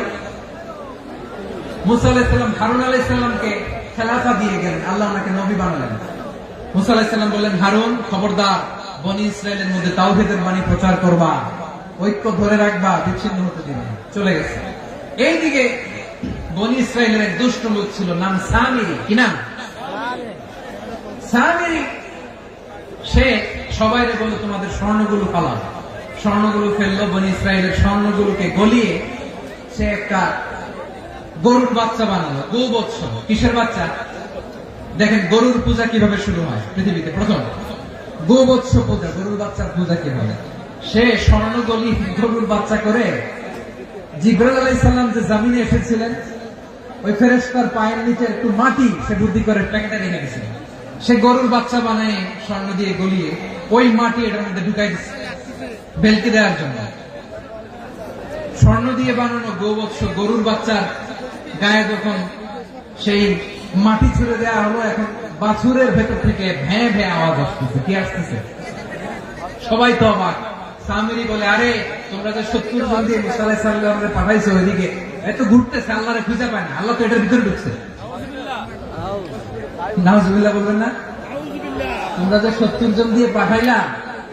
A: মুসা আলাইহিস সালাম হারুন আলাইহিস সালামকে খেলাফা দিয়ে গেলেন, আল্লাহ ওনাকে নবী বানালেন। মুসা আলাইহিস সালাম বললেন, হারুন খবরদার, বনি ইসরায়েলের মধ্যে তাওহীদের বাণী প্রচার করবা, ঐক্য ধরে রাখবা, বিচ্ছিন্ন হতে দিবে না। চলে গেছে। এইদিকে বনি ইসরায়েলের এক দুষ্ট লোক ছিল, নাম সামিরি। কি নাম? সামিরি। সে সবাইরে বলল তোমাদের স্বর্ণগুলো পালাও। স্বর্ণগুলো ফেললো, বনি ইসরায়েলের স্বর্ণগুলোকে গলিয়ে সে একটা গরুর বাচ্চা বানালো। গোবৎস। কিসের বাচ্চা? দেখেন গরুর পূজা কিভাবে শুরু হয় পৃথিবীতে প্রথম, গোবৎস পূজা, গরুর বাচ্চার পূজা কিভাবে। সে স্বর্ণ গলি গরুর বাচ্চা করে জিবরাইল আলাইহিস সালাম যে জমিনে এসেছিলেন, ওই ফেরেশতার পায়ের নিচে একটু মাটি সে বুদ্ধি করে প্যাকেটে রেখে গেছিল। সে গরুর বাচ্চা বানায় স্বর্ণ দিয়ে গলিয়ে ওই মাটি এটার মধ্যে ঢুকাই দিচ্ছে বেলকে দেওয়ার জন্য। স্বর্ণ দিয়ে বানানো গোবৎস গরুর বাচ্চার গায়ে যখন সেই মাটি ছুড়ে দেওয়া হলো, এখন বাছুরের ভেতর থেকে ভ্যাঁ ভ্যাঁ আওয়াজ আসতেছে। কি আসতেছে? সবাই তো অবাক। সামিরি বলে, আরে তোমরা যে 70 জন দিয়ে মুসা আলাইহিস সালামকে পাঠাইছো ওইদিকে, এত ঘুরতেছে, আল্লাহরে খুঁজে পায় না, আল্লাহ তো এটার ভিতরে ঢুকছে। নাউজুবিল্লাহ বলবেন না? তোমরা যে 70 জন দিয়ে পাঠাইলা,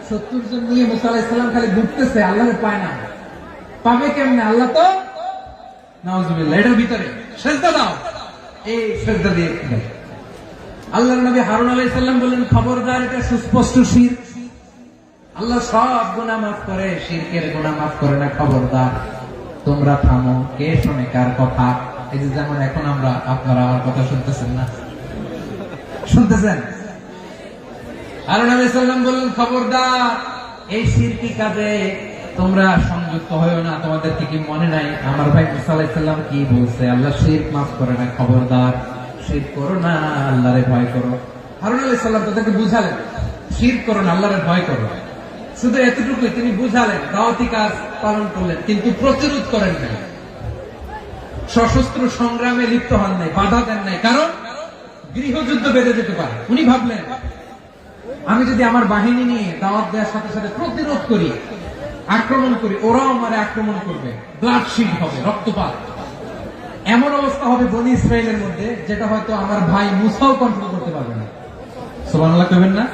A: 70 জন নিয়ে মুসা আলাইহিস সালাম খালি ঘুরতেছে, আল্লাহরে পায় না। পাবে কেমনে? আল্লাহ তো নাউজুবিল্লাহ এটার ভিতরে। সেজদা দাও, এই সেজদা দিয়ে দাও। আল্লাহর নবী হারুন আলাইহিস সালাম বললেন, খবরদার, এটা সুস্পষ্ট শিরক। আল্লাহ সব গুনাহ মাফ করে, শিরকের গুনাহ মাফ করে না, খবরদার তোমরা থামো। কে শোনে কার কথা? এই যে যেমন এখন আমরা, আপনারা আমার কথা শুনতেছেন না? শুনতেছেন? হারুন আলাইহিস সালাম বললেন, খবরদার এই শিরকি কাজে তোমরা সংযুক্ত হয়ো না। তোমাদেরকে কি মনে নাই আমার ভাই মুসা আলাইহিস সালাম কি বলছে? আল্লাহ শিরক মাফ করে না, খবরদার শিরক করো না, আল্লাহরে ভয় করো। হারুন আলাইহিস সালাম তাদেরকে বুঝালেন, শিরক করো না, আল্লাহরে ভয় করো। শুধু এতটুকুই তিনি বুঝালেন, দাওয়াতি কাজ পালন করলেন, কিন্তু প্রতিরোধ করেন নাই, সশস্ত্র সংগ্রামে লিপ্ত হন নাই, বাধা দেন নাই, কারণ গৃহযুদ্ধ বেঁধে যেতে পারে। উনি ভাবলেন, আমি যদি আমার বাহিনী নিয়ে দাওয়াত দেওয়ার সাথে সাথে প্রতিরোধ করি, আক্রমণ করি, ওরাও আমারে আক্রমণ করবে, ব্লাডশিট হবে, রক্তপাত, এমন অবস্থা হবে বনি ইসরায়েলের মধ্যে, যেটা হয়তো আমার ভাই মুসাও কন্ট্রোল করতে পারবে না। সুবহানাল্লাহ কইবেন না?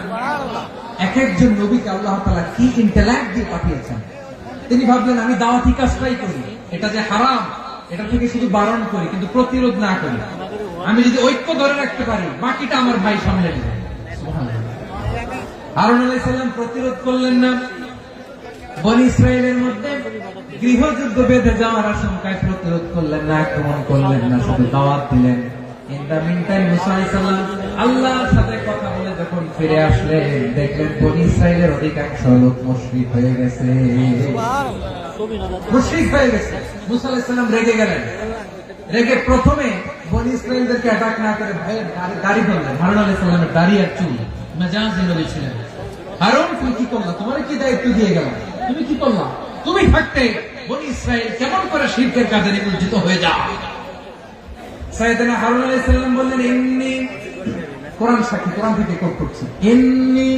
A: এক একজন নবীকে আল্লাহ তাআলা কি ইন্টেলেক্ট দিয়ে পাঠিয়েছেন। তিনি ভাবলেন, আমি দাওয়াতি কাজটাই করি, এটা যে হারাম এটা থেকে শুধু বারণ করি, কিন্তু প্রতিরোধ না করি। আমি যদি ঐক্য ধরে রাখতে পারি, বাকিটা আমার ভাই সামলে নেবে। সুবহানাল্লাহ। হারুন আলাইহিস সালাম প্রতিরোধ করলেন না, বনি ইসরায়েলের মধ্যে গৃহযুদ্ধ বেঁধে যাওয়ার আশঙ্কায় প্রতিরোধ করলেন না, আক্রমণ করলেন না, শুধু দাওয়াত দিলেন। ইন দা মিন টাইম মুসা আলাইহিস সালাম আল্লাহর সাথে কথা বলে যখন ফিরে আসলেন, দেখলেন বনি ইসরায়েলের অধিকাংশ লোক মুশরিক হয়ে গেছে। মুশরিক হয়ে গেছে। মুসা আলাইহিস সালাম রেগে গেলেন। রেগে প্রথমে বনি ইসরায়েলদেরকে অ্যাটাক না করে ভয়ের দাড়ি ধরলেন। হারুন আলাইহিস সালামের দাড়ি আর চুল মেজাজি নবী ছিলেন। হারুন, তুমি কি করলা? তোমার কি দায়িত্ব দিয়ে গেলাম, তুমি কি করলা? তুমি থাকতে বনি ইসরায়েল কেমন করে শিরকের কাজে নিমজ্জিত হয়ে যায়? সাইয়েদনা হারুন আলাইহিস সালাম বললেন, ইন্নী, কোরআন সাক্ষী, কোরআন থেকে কোট করছি, ইন্নী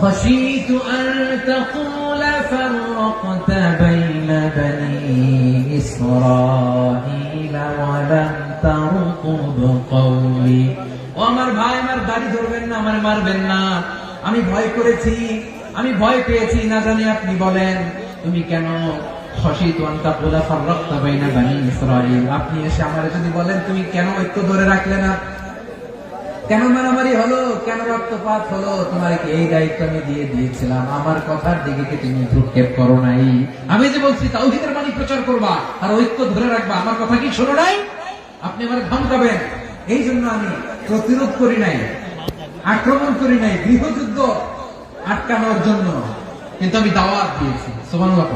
A: খাশীতু আন তাকুলা ফাররাকতা বাইনা বানি ইসরাঈলা ওয়া লাম তারকুব কওলি। ও আমার ভাই, আমার দাড়ি ধরবেন না, আমার মারবেন না। আমি ভয় করেছি, আমি ভয় পেয়েছি, না জানি আপনি বলেন তুমি কেন খাশীতু আন তাকুলা ফাররাকতা বাইনা বানি ইসরাঈল, আপনি এসে আমারে যদি বলেন তুমি কেন ঐক্য ধরে রাখলে না, কেন মারামারি হলো, কেন রক্তপাত হলো, তোমার কি এই দায়িত্ব আমি দিয়ে দিয়েছিলাম? আমার কথার দিকে কি তুমি ভ্রুক্ষেপ করো নাই? আমি যে বলছি তাওহীদের বাণী প্রচার করবা আর ঐক্য ধরে রাখবা, আমার কথা কি শোনো নাই? আপনি আমার ধমকাবেন, এই জন্য আমি প্রতিরোধ করি নাই, আক্রমণ করি নাই, গৃহযুদ্ধ আটকানোর জন্য, কিন্তু আমি দাওয়াত দিয়েছি। সুবহানাল্লাহ।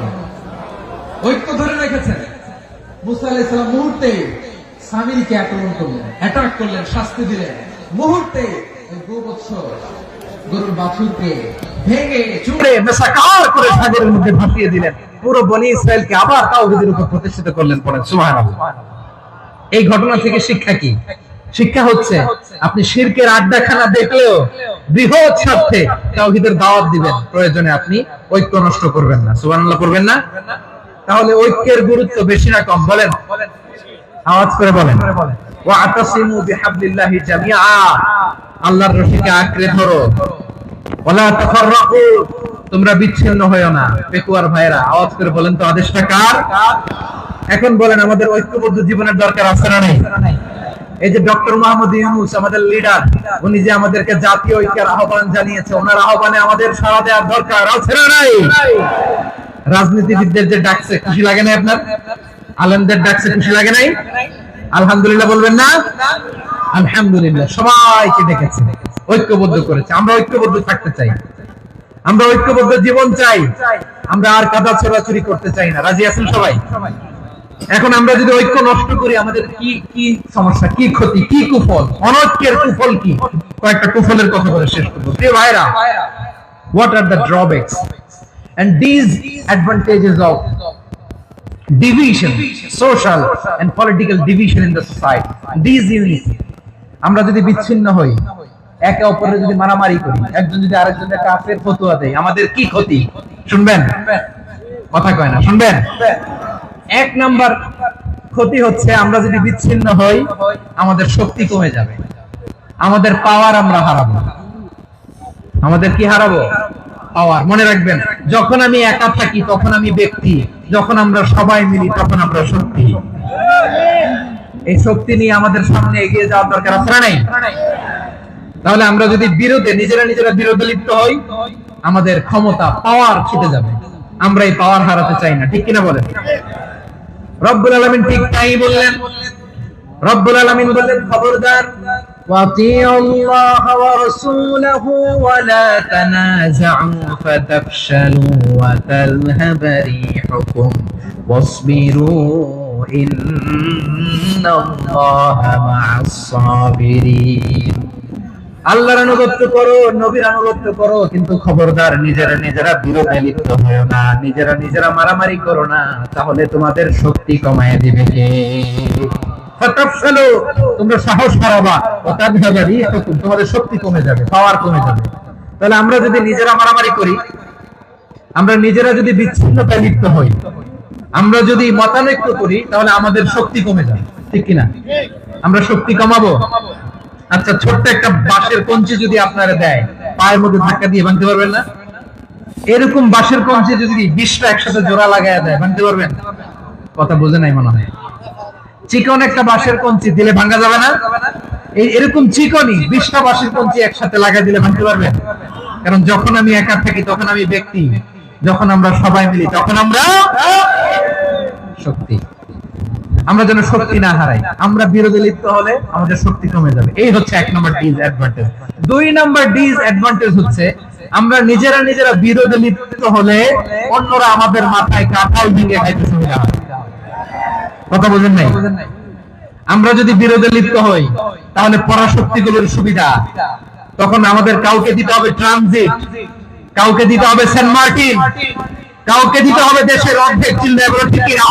A: ঐক্য ধরে রেখেছেন। মুসা আলাইহিস সালাম মুহূর্তে সামিরীকে আক্রমণ করলেন, অ্যাটাক করলেন, শাস্তি দিলেন। মুহূর্তে ওই গোবৎস গরুর বাছুরকে ভেঙে চুড়ে মেসাকার করে সাগরের মধ্যে ভাসিয়ে দিলেন। পুরো বনি ইসরায়েলকে আবার তাওহীদের উপর প্রতিষ্ঠিত করলেন। পড়েন সুবহানাল্লাহ। এই ঘটনা থেকে শিক্ষা কি? শিক্ষা হচ্ছে, আপনি শিরকের আড্ডাখানা দেখলেও বৃহৎ স্বার্থে তাওহীদের দাওয়াত দিবেন, প্রয়োজনে আপনি ঐক্য নষ্ট করবেন না। সুবহানাল্লাহ করবেন না? তাহলে ঐক্যের গুরুত্ব বেশি না কম? বলেন, আওয়াজ করে বলেন। ওয়াতাসিমু বিহাবলিল্লাহি জামিআ, আল্লাহর রশিকে আঁকড়ে ধরো। ওয়ালা তাফাররাকু, তোমরা বিচ্ছিন্ন হয়ো না। পেকুয়ার ভাইরা, আওয়াজ করে বলেন তো, আদেশটা কার? এখন বলেন, আমাদের ঐক্যবদ্ধ জীবনের দরকার আছে না নাই? এই যে ডক্টর মোহাম্মদ ইউনূস আমাদের লিডার, উনি যে আমাদেরকে জাতীয় ঐক্যের আহ্বান জানিয়েছে, ওনার আহ্বানে আমাদের সাড়া দেওয়ার দরকার আছে না নাই? রাজনীতিবিদদের যে ডাকছে, খুশি লাগে না আপনার? আলেমদের ডাকছে, খুশি লাগে নাই? আলহামদুলিল্লাহ বলবেন না? আলহামদুলিল্লাহ, সবাইকে ডেকেছে, ঐক্যবদ্ধ করেছে। আমরা ঐক্যবদ্ধ থাকতে চাই, আমরা ঐক্যবদ্ধ জীবন চাই, আমরা আর কাদা ছোড়াছুরি করতে চাই না। রাজি আছেন সবাই? এখন আমরা যদি ঐক্য নষ্ট করি, আমাদের কি কি সমস্যা, কি ক্ষতি, কি কুফল? অনৈক্যের কুফল কি? কয়েকটা কুফলের কথা বলে শেষ করবো। প্রিয় ভাইরা, what are the drawbacks and these advantages of division, social and political division in the society, these unity? আমরা যদি বিচ্ছিন্ন হই,
C: একে অপরের যদি মারামারি করি, একজন যদি আরেকজনের কাফের ফতোয়া দেয়, আমাদের কি ক্ষতি? শুনবেন? কথা কয় না, শুনবেন? এক নাম্বার ক্ষতি হচ্ছে আমরা যদি বিচ্ছিন্ন হই, আমাদের শক্তি কমে যাবে, আমাদের পাওয়ার আমরা হারাবো। আমাদের কি হারাবো? পাওয়ার। মনে রাখবেন, যখন আমি একা থাকি তখন আমি ব্যক্তি, যখন আমরা সবাই মিলি তখন আমরা শক্তি। এই শক্তি নিয়ে আমাদের সামনে এগিয়ে যাওয়ার দরকার আছে না নাই? তাহলে আমরা যদি বিরোধে নিজেরা বিরোধে লিপ্ত হই, আমাদের ক্ষমতা, পাওয়ার ছুটে যাবে। আমরা এই পাওয়ার হারাতে চাই না, ঠিক কিনা বলেন? রব্বুল আলামিন ঠিক তাই বললেন। রব্বুল আলামিন বললেন, খবরদার, ওয়াতিউ আল্লাহ ওয়া রাসূলাহু ওয়া লা তানাযাউ ফাতাফশালু ওয়া তাযহাবা রিহুকুম ওয়াসবিরু ইন্নাল্লাহা মা'আস সাবিরিন। আল্লাহর আনুগত্য করো, নবীর আনুগত্য করো, কিন্তু খবরদার নিজেরা বিরোধে লিপ্ত হয়ো না, নিজেরা মারামারি করো না, তাহলে তোমাদের শক্তি কমায় দিবে কে? ফাতাফশালু, তোমরা সাহস হারাবা, ওয়া তাযহাবা রিহুকুম, তোমাদের শক্তি কমে যাবে, পাওয়ার কমে যাবে। তাহলে আমরা যদি নিজেরা মারামারি করি, আমরা নিজেরা যদি বিচ্ছিন্নতায় লিপ্ত হই, আমরা যদি মতানৈক্য করি, তাহলে আমাদের শক্তি কমে যাবে, ঠিক কিনা? আমরা শক্তি কমাবো। আচ্ছা, ছোট্ট একটা বাঁশের কঞ্চি যদি আপনারা দেয়, পায়ের মধ্যে ধাক্কা দিয়ে ভাঙতে পারবেন না? এরকম বাঁশের কঞ্চি যদি 20টা একসাথে জোড়া লাগায় দেয়, ভাঙতে পারবেন? কথা বোঝে নাই মনে হয়। চিকন একটা বাঁশের কঞ্চি দিলে ভাঙা যাবে না? এরকম চিকনই 20টা বাঁশের কঞ্চি একসাথে লাগাই দিলে ভাঙতে পারবেন? কারণ যখন আমি একা থাকি তখন আমি ব্যক্তি, যখন আমরা সবাই মিলি তখন আমরা শক্তি। আমরা যেন শক্তি না হারাই, আমরা বিরোধে লিপ্ত হলে আমাদের শক্তি কমে যাবে। এই হচ্ছে 1 নম্বর ডিসঅ্যাডভান্টেজ। 2 নম্বর ডিসঅ্যাডভান্টেজ হচ্ছে আমরা নিজেরা বিরোধে লিপ্ত হলে অন্যরা আমাদের মাথায় কাঁঠাল ভেঙে খাইতে সুবিধা হয়। কথা বোঝেন নাই? আমরা যদি বিরোধে লিপ্ত হই তাহলে পরাশক্তিগুলোর সুবিধা, তখন আমাদের কাউকে দিতে হবে ট্রানজিট, কাউকে দিতে হবে সেন্ট মার্টিন, কাউকে দিতে হবে দেশের অর্ধেক। চিল্লায় বলো ঠিক না?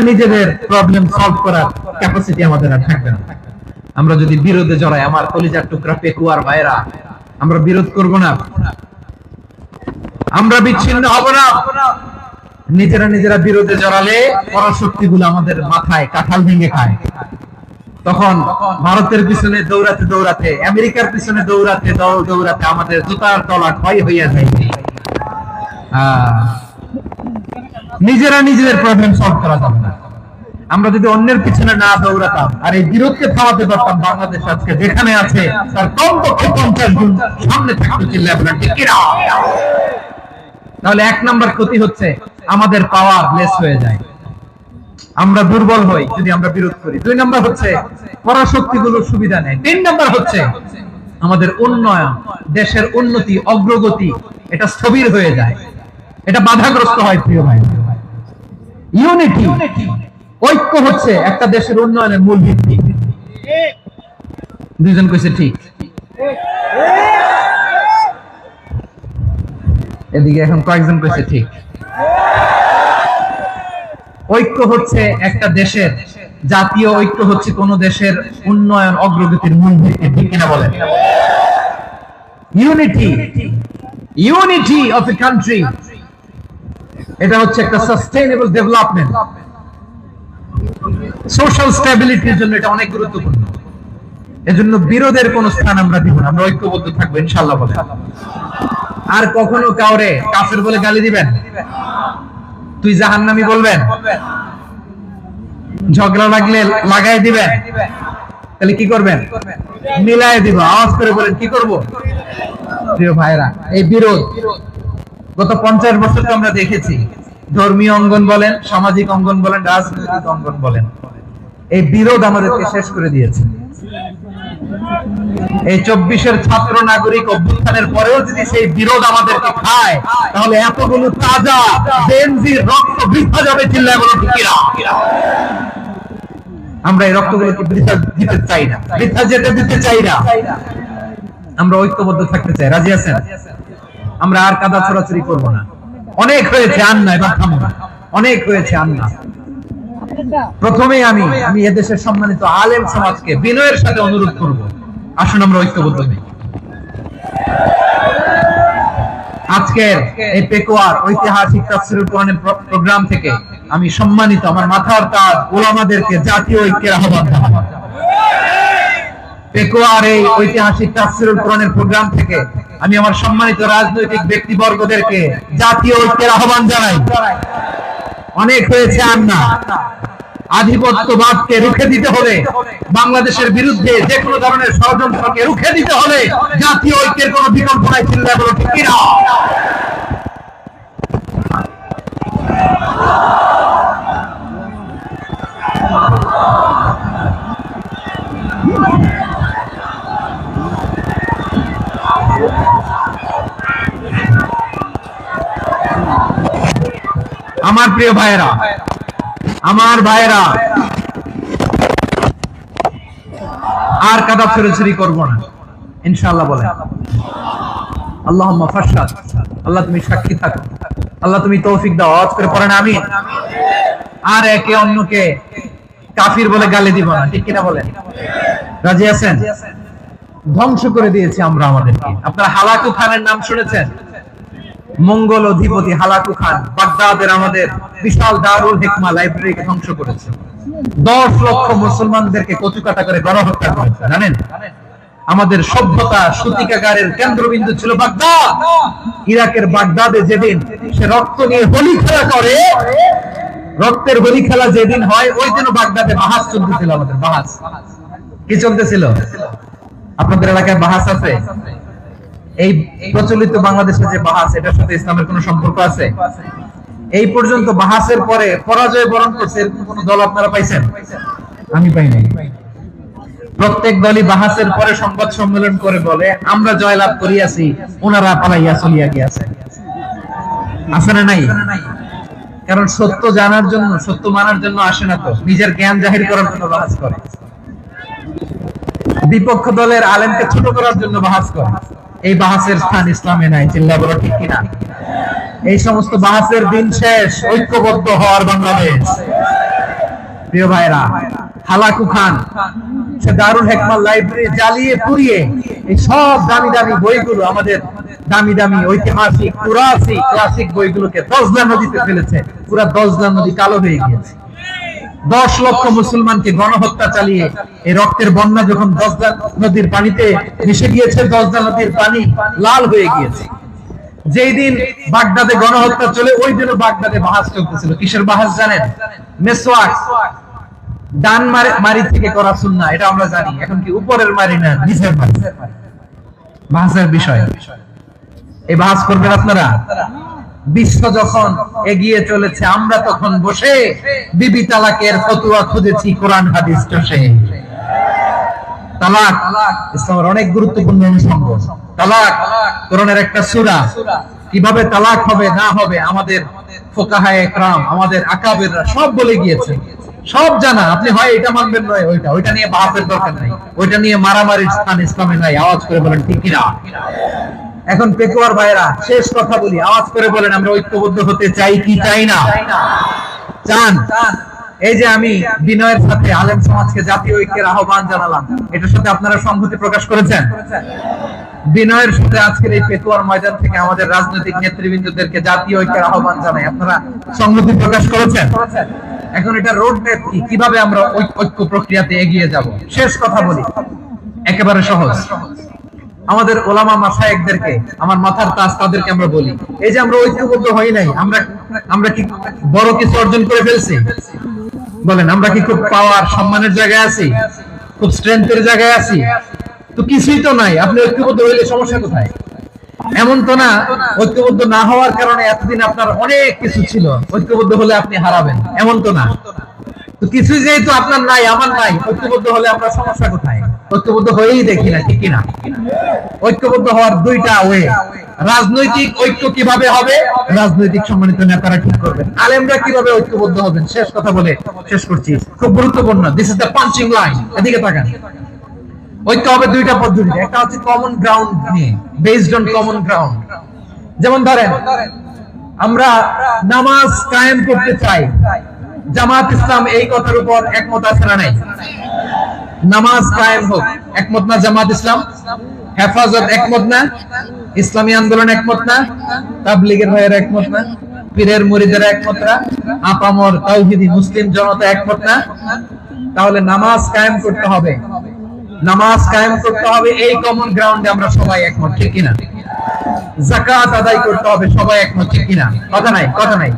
C: নিজেদের প্রবলেম সলভ করার ক্যাপাসিটি আমাদের আর থাকবে না। আমরা যদি বিরোধে জড়াই, আমার কলিজার টুকরা পেকুয়ার ভাইরা, আমরা বিরোধ করব না, আমরা বিচ্ছিন্ন হব না। নিজেরা বিরোধে জড়ালে পরাশক্তিগুলো আমাদের মাথায় কাঁঠাল ভেঙে খায়। তখন ভারতের পিছনে দৌড়াতে, আমেরিকার পিছনে দৌড়াতে আমাদের জুতার তলা ক্ষয় হইয়া যায়। নিজেদের প্রবলেম সলভ করা যাবে না। আমরা যদি অন্যের পিছনে না দৌড়াতাম আর এই বিরোধকে থামাতে পারতাম, বাংলাদেশ আজকে যেখানে আছে তার কমপক্ষে 50 গুণ সামনে থাকতে। চিল্লায় বলেন ঠিক কিনা? তাহলে 1 নম্বর ক্ষতি হচ্ছে আমাদের পাওয়ার লেস হয়ে যায়, আমরা দুর্বল হই যদি আমরা বিরোধ করি। 2 নম্বর হচ্ছে পরাশক্তিগুলোর সুবিধা নেয়। 3 নম্বর হচ্ছে আমাদের উন্নয়ন, দেশের উন্নতি, অগ্রগতি, এটা স্থবির হয়ে যায়, এটা বাধাগ্রস্ত হয়। প্রিয় ভাই, ইউনিটি, ঐক্য হচ্ছে একটা দেশের উন্নয়নের মূল ভিত্তি। দুইজন কইছে ঠিক, এদিকে এখন কয়েকজন কইছে ঠিক। ঐক্য হচ্ছে একটা দেশের, জাতীয় ঐক্য হচ্ছে কোন দেশের উন্নয়ন, অগ্রগতির মূল ভিত্তি, ঠিক কিনা বলেন? ইউনিটি অফ এ কান্ট্রি, এটা হচ্ছে একটা সাস্টেইনেবল ডেভেলপমেন্ট, সোশ্যাল স্ট্যাবিলিটির জন্য এটা অনেক গুরুত্বপূর্ণ। এজন্য বিরোধের কোন স্থান আমরা দিব না, আমরা ঐক্যবদ্ধ থাকবো ইনশাআল্লাহ বলে। আর কখনো কাউরে কাফের বলে গালি দিবেন, তুই জাহান্নামী বলবেন, ঝগড়া লাগলে লাগাই দিবেন, তাহলে কি করবেন? মিলাই দিব। আওয়াজ করে বলেন কি করব? প্রিয় ভাইরা, এই বিরোধ গত 50 বছর তো আমরা দেখেছি। ধর্মীয় অঙ্গন বলেন, সামাজিক অঙ্গন বলেন, রাজনৈতিক অঙ্গন বলেন, এই বিরোধ আমাদেরকে শেষ করে দিয়েছে। এই 24-এর ছাত্র নাগরিক অভ্যুত্থানের পরেও যদি সেই বিরোধ আমাদেরকে খায়, তাহলে এতগুলো তাজা জেনজির রক্ত বৃথা যাবে। চিল্লায় বলো ঠিক কিনা? আমরা এই রক্তগুলোকে বৃথা দিতে চাই না, বৃথা যেতে দিতে চাই না। আমরা ঐক্যবদ্ধ থাকতে চাই। রাজি আছেন? আমরা আর কাদা ছড়াছড়ি করব না। অনেক হয়েছে আন্না, এবার থামো না। অনেক হয়েছে আন্না। প্রথমেই আমি এদেশের সম্মানিত আলেম সমাজকে বিনয়ের সাথে অনুরোধ করব, আসুন আমরা ঐক্যবদ্ধ হই। আজকের এই পেকুয়ার ঐতিহাসিক তাফসীরুল কোরআনের প্রোগ্রাম থেকে আমি সম্মানিত আমার মাথার তাজ উলামাদেরকে জাতীয় ঐক্যের আহ্বান জানাই। পেকুয়ার এই ঐতিহাসিক তাফসীরুল কোরআনের প্রোগ্রাম থেকে আমি আমার সম্মানিত রাজনৈতিক ব্যক্তিবর্গদেরকে জাতীয় ঐক্যের আহ্বান জানাই। অনেক হয়েছে আর না, আধিপত্যবাদকে রুখে দিতে হলে, বাংলাদেশের বিরুদ্ধে যে কোনো ধরনের ষড়যন্ত্রকে রুখে দিতে হলে জাতীয় ঐক্যের কোনো বিকল্প নাই। চিল্লায় বলো ঠিক কিনা? আমার প্রিয় ভাইয়েরা, আমার ভাইয়েরা, আর কাদা ছড়াছড়ি করবো না ইনশাআল্লাহ। বলে আল্লাহুম্মা ফাশহাদ, আল্লাহ তুমি সাক্ষী থাকো, আল্লাহ তুমি তৌফিক দাও। আওয়াজ করে পড়েন আমিন। আর একে অন্যকে কাফির বলে গালি দিব না, ঠিক কিনা বলেন? রাজি আছেন? ধ্বংস করে দিয়েছি আমরা আমাদেরকে। আপনারা হালাকু খানের নাম শুনেছেন? মঙ্গল অধিপতি হালাকু খান বাগদাদের আমাদের বিশাল দারুল হিকমা লাইব্রেরিকে ধ্বংস করেছে। 10 লক্ষ মুসলমানদেরকে কচুকাটা করে গণহত্যা করেছে। জানেন, আমাদের সভ্যতা সূতিকাগারের কেন্দ্রবিন্দু ছিল বাগদাদ। ইরাকের বাগদাদে যেদিন সে রক্ত নিয়ে হোলি খেলা করে, রক্তের হোলি খেলা যেদিন হয়, ওই দিন বাগদাদে বাহাস চলতেছিল। আমাদের বাহাস কি চলতেছিল? আপনাদের এলাকায় বাহাস আছে? এই প্রচলিত বাংলাদেশের যে বাহাস, এটার সাথে ইসলামের কোন সম্পর্ক আছে? এই পর্যন্ত বাহাসের পরে পরাজয় বরণ করছে এরকম কোন দল আপনারা পাইছেন? আমি পাই নাই। প্রত্যেক দলই বাহাসের পরে সংবাদ সম্মেলন করে বলে আমরা জয়লাভ করিয়াছি, ওনারা পালাইয়া চলিয়া গিয়াছে। আছে না নাই? কারণ সত্য জানার জন্য, সত্য মানার জন্য আসে না, তো নিজের জ্ঞান জাহির করার জন্য বাহাস করে। বিপক্ষ দলের আলেমকে ছোট করার জন্য বাহাস করে। এই বাহাসের স্থান ইসলামে নাই। চিল্লায় বলো ঠিক কিনা? এই সমস্ত বাহাসের দিন শেষ। ঐক্যবদ্ধ হওয়ার বাংলাদেশ। প্রিয় ভাইরা, হালাকু খান সে দারুল হিকমা লাইব্রেরি জ্বালিয়ে পুড়িয়ে এই সব দামি দামি বইগুলো, আমাদের দামি দামি ঐতিহাসিক ক্লাসিক বইগুলোকে দজলা নদীতে ফেলেছে। পুরা দজলা নদী কালো হয়ে গিয়েছে। 10 লক্ষ মুসলমানকে গণহত্যা চালিয়ে এই রক্তের বন্যা যখন দজলা নদীর পানিতে মিশে গিয়েছে, দজলা নদীর পানি লাল হয়ে গিয়েছে। যেই দিন বাগদাদে গণহত্যা চলে, ওই দিনও বাগদাদে বাহাস চলতেছিল। কিসের বাহাস জানেন? মেসওয়াক, ডান মারি থেকে করা সুন্নাহ, এটা আমরা জানি। এখন কি উপরের মারি না নিচের মারি? বাহাসের বিষয়। এই বাহাস করবেন আপনারা? বিশ্ব যখন এগিয়ে চলেছে, আমরা তখন বসে বিবি তালাকের ফতোয়া খুঁজেছি কোরআন হাদিস চষে। তালাক ইসলামের অনেক গুরুত্বপূর্ণ অনুষঙ্গ। তালাক কোরআনের একটা সূরা। কিভাবে তালাক হবে না হবে আমাদের ফুকাহায়ে ইকরাম, আমাদের আকাবেররা সব বলে গিয়েছে, সব জানা। আপনি হয় এটা মানবেন, নয় ওইটা নিয়ে বাহাসের দরকার নাই, ওইটা নিয়ে মারামারির স্থান ইসলামে নাই। আওয়াজ করে বলেন ঠিক কিনা? এখন পেকুয়ার ভাইরা, শেষ কথা বলি, আওয়াজ করে বলেন আমরা ঐক্যবদ্ধ হতে চাই কি চাই না? চান? এই যে আমি বিনয়ের সাথে আলেম সমাজকে জাতীয় ঐক্যের আহ্বান জানালাম, এটার সাথে আপনারা সংহতি প্রকাশ করেছেন? বিনয়ের সাথে আজকের এই পেকুয়ার ময়দান থেকে আমাদের রাজনৈতিক নেতৃবৃন্দদেরকে জাতীয় ঐক্যের আহ্বান জানাই, আপনারা সংহতি প্রকাশ করেছেন? এখন এটা রোড ম্যাপ কি, কিভাবে আমরা ঐক্য প্রক্রিয়াতে এগিয়ে যাব? শেষ কথা বলি, একেবারে সহজ। আমাদের ওলামা মাশায়েখদেরকে, আমার মাথার তাজ তাদেরকে আমরা বলি, এই যে আমরা ঐক্যবদ্ধ হই নাই, আমরা কি বড় কিছু অর্জন করে ফেলছি? বলেন, আমরা কি খুব পাওয়ার সম্মানের জায়গায় আছি? খুব স্ট্রেংথের জায়গায় আছি? তো কিছুই তো নাই। আপনি ঐক্যবদ্ধ হইলে সমস্যা কোথায়? এমন তো না ঐক্যবদ্ধ না হওয়ার কারণে এতদিন আপনার অনেক কিছু ছিল, ঐক্যবদ্ধ হলে আপনি হারাবেন, এমন তো না। তো কিছুই যেহেতু আপনার নাই, আমার নাই, ঐক্যবদ্ধ হলে আমরা সমস্যা কোথায়? ঐক্যবদ্ধ হয়েই দেখি না, ঠিক কিনা? ঐক্যবদ্ধ হওয়ার দুইটা ওয়ে। রাজনৈতিক ঐক্য কিভাবে হবে? রাজনৈতিক সম্মানিত নেতারা ঠিক করবেন। আলেমরা কিভাবে ঐক্যবদ্ধ হবেন? শেষ কথা বলে শেষ করছি, খুব গুরুত্বপূর্ণ। This is the punching line. এদিকে তাকান। ঐক্য হবে দুইটা পদ্ধতিতে। একটা হচ্ছে কমন গ্রাউন্ড নিয়ে, বেসড অন কমন গ্রাউন্ড। যেমন ধরেন, আমরা নামাজ কায়েম করতে চাই, জামাত ইসলাম এই কথার উপর একমত আছে না নাই? নামাজ কায়েম হোক, একমত না জামাত ইসলাম? হেফাজত একমত না? ইসলামী আন্দোলন একমত না? তাবলীগের ভাইয়েরা একমত না? পীরের মুরিদেরা একমত না? আপামর তাওহীদি মুসলিম জনতা একমত না? তাহলে নামাজ কায়েম করতে হবে, নামাজ কায়েম করতে হবে, এই কমন গ্রাউন্ডে আমরা সবাই একমত, ঠিক কিনা? যাকাত আদায় করতে হবে, সবাই একমত, ঠিক কিনা? কথা নাই, কথা নাই।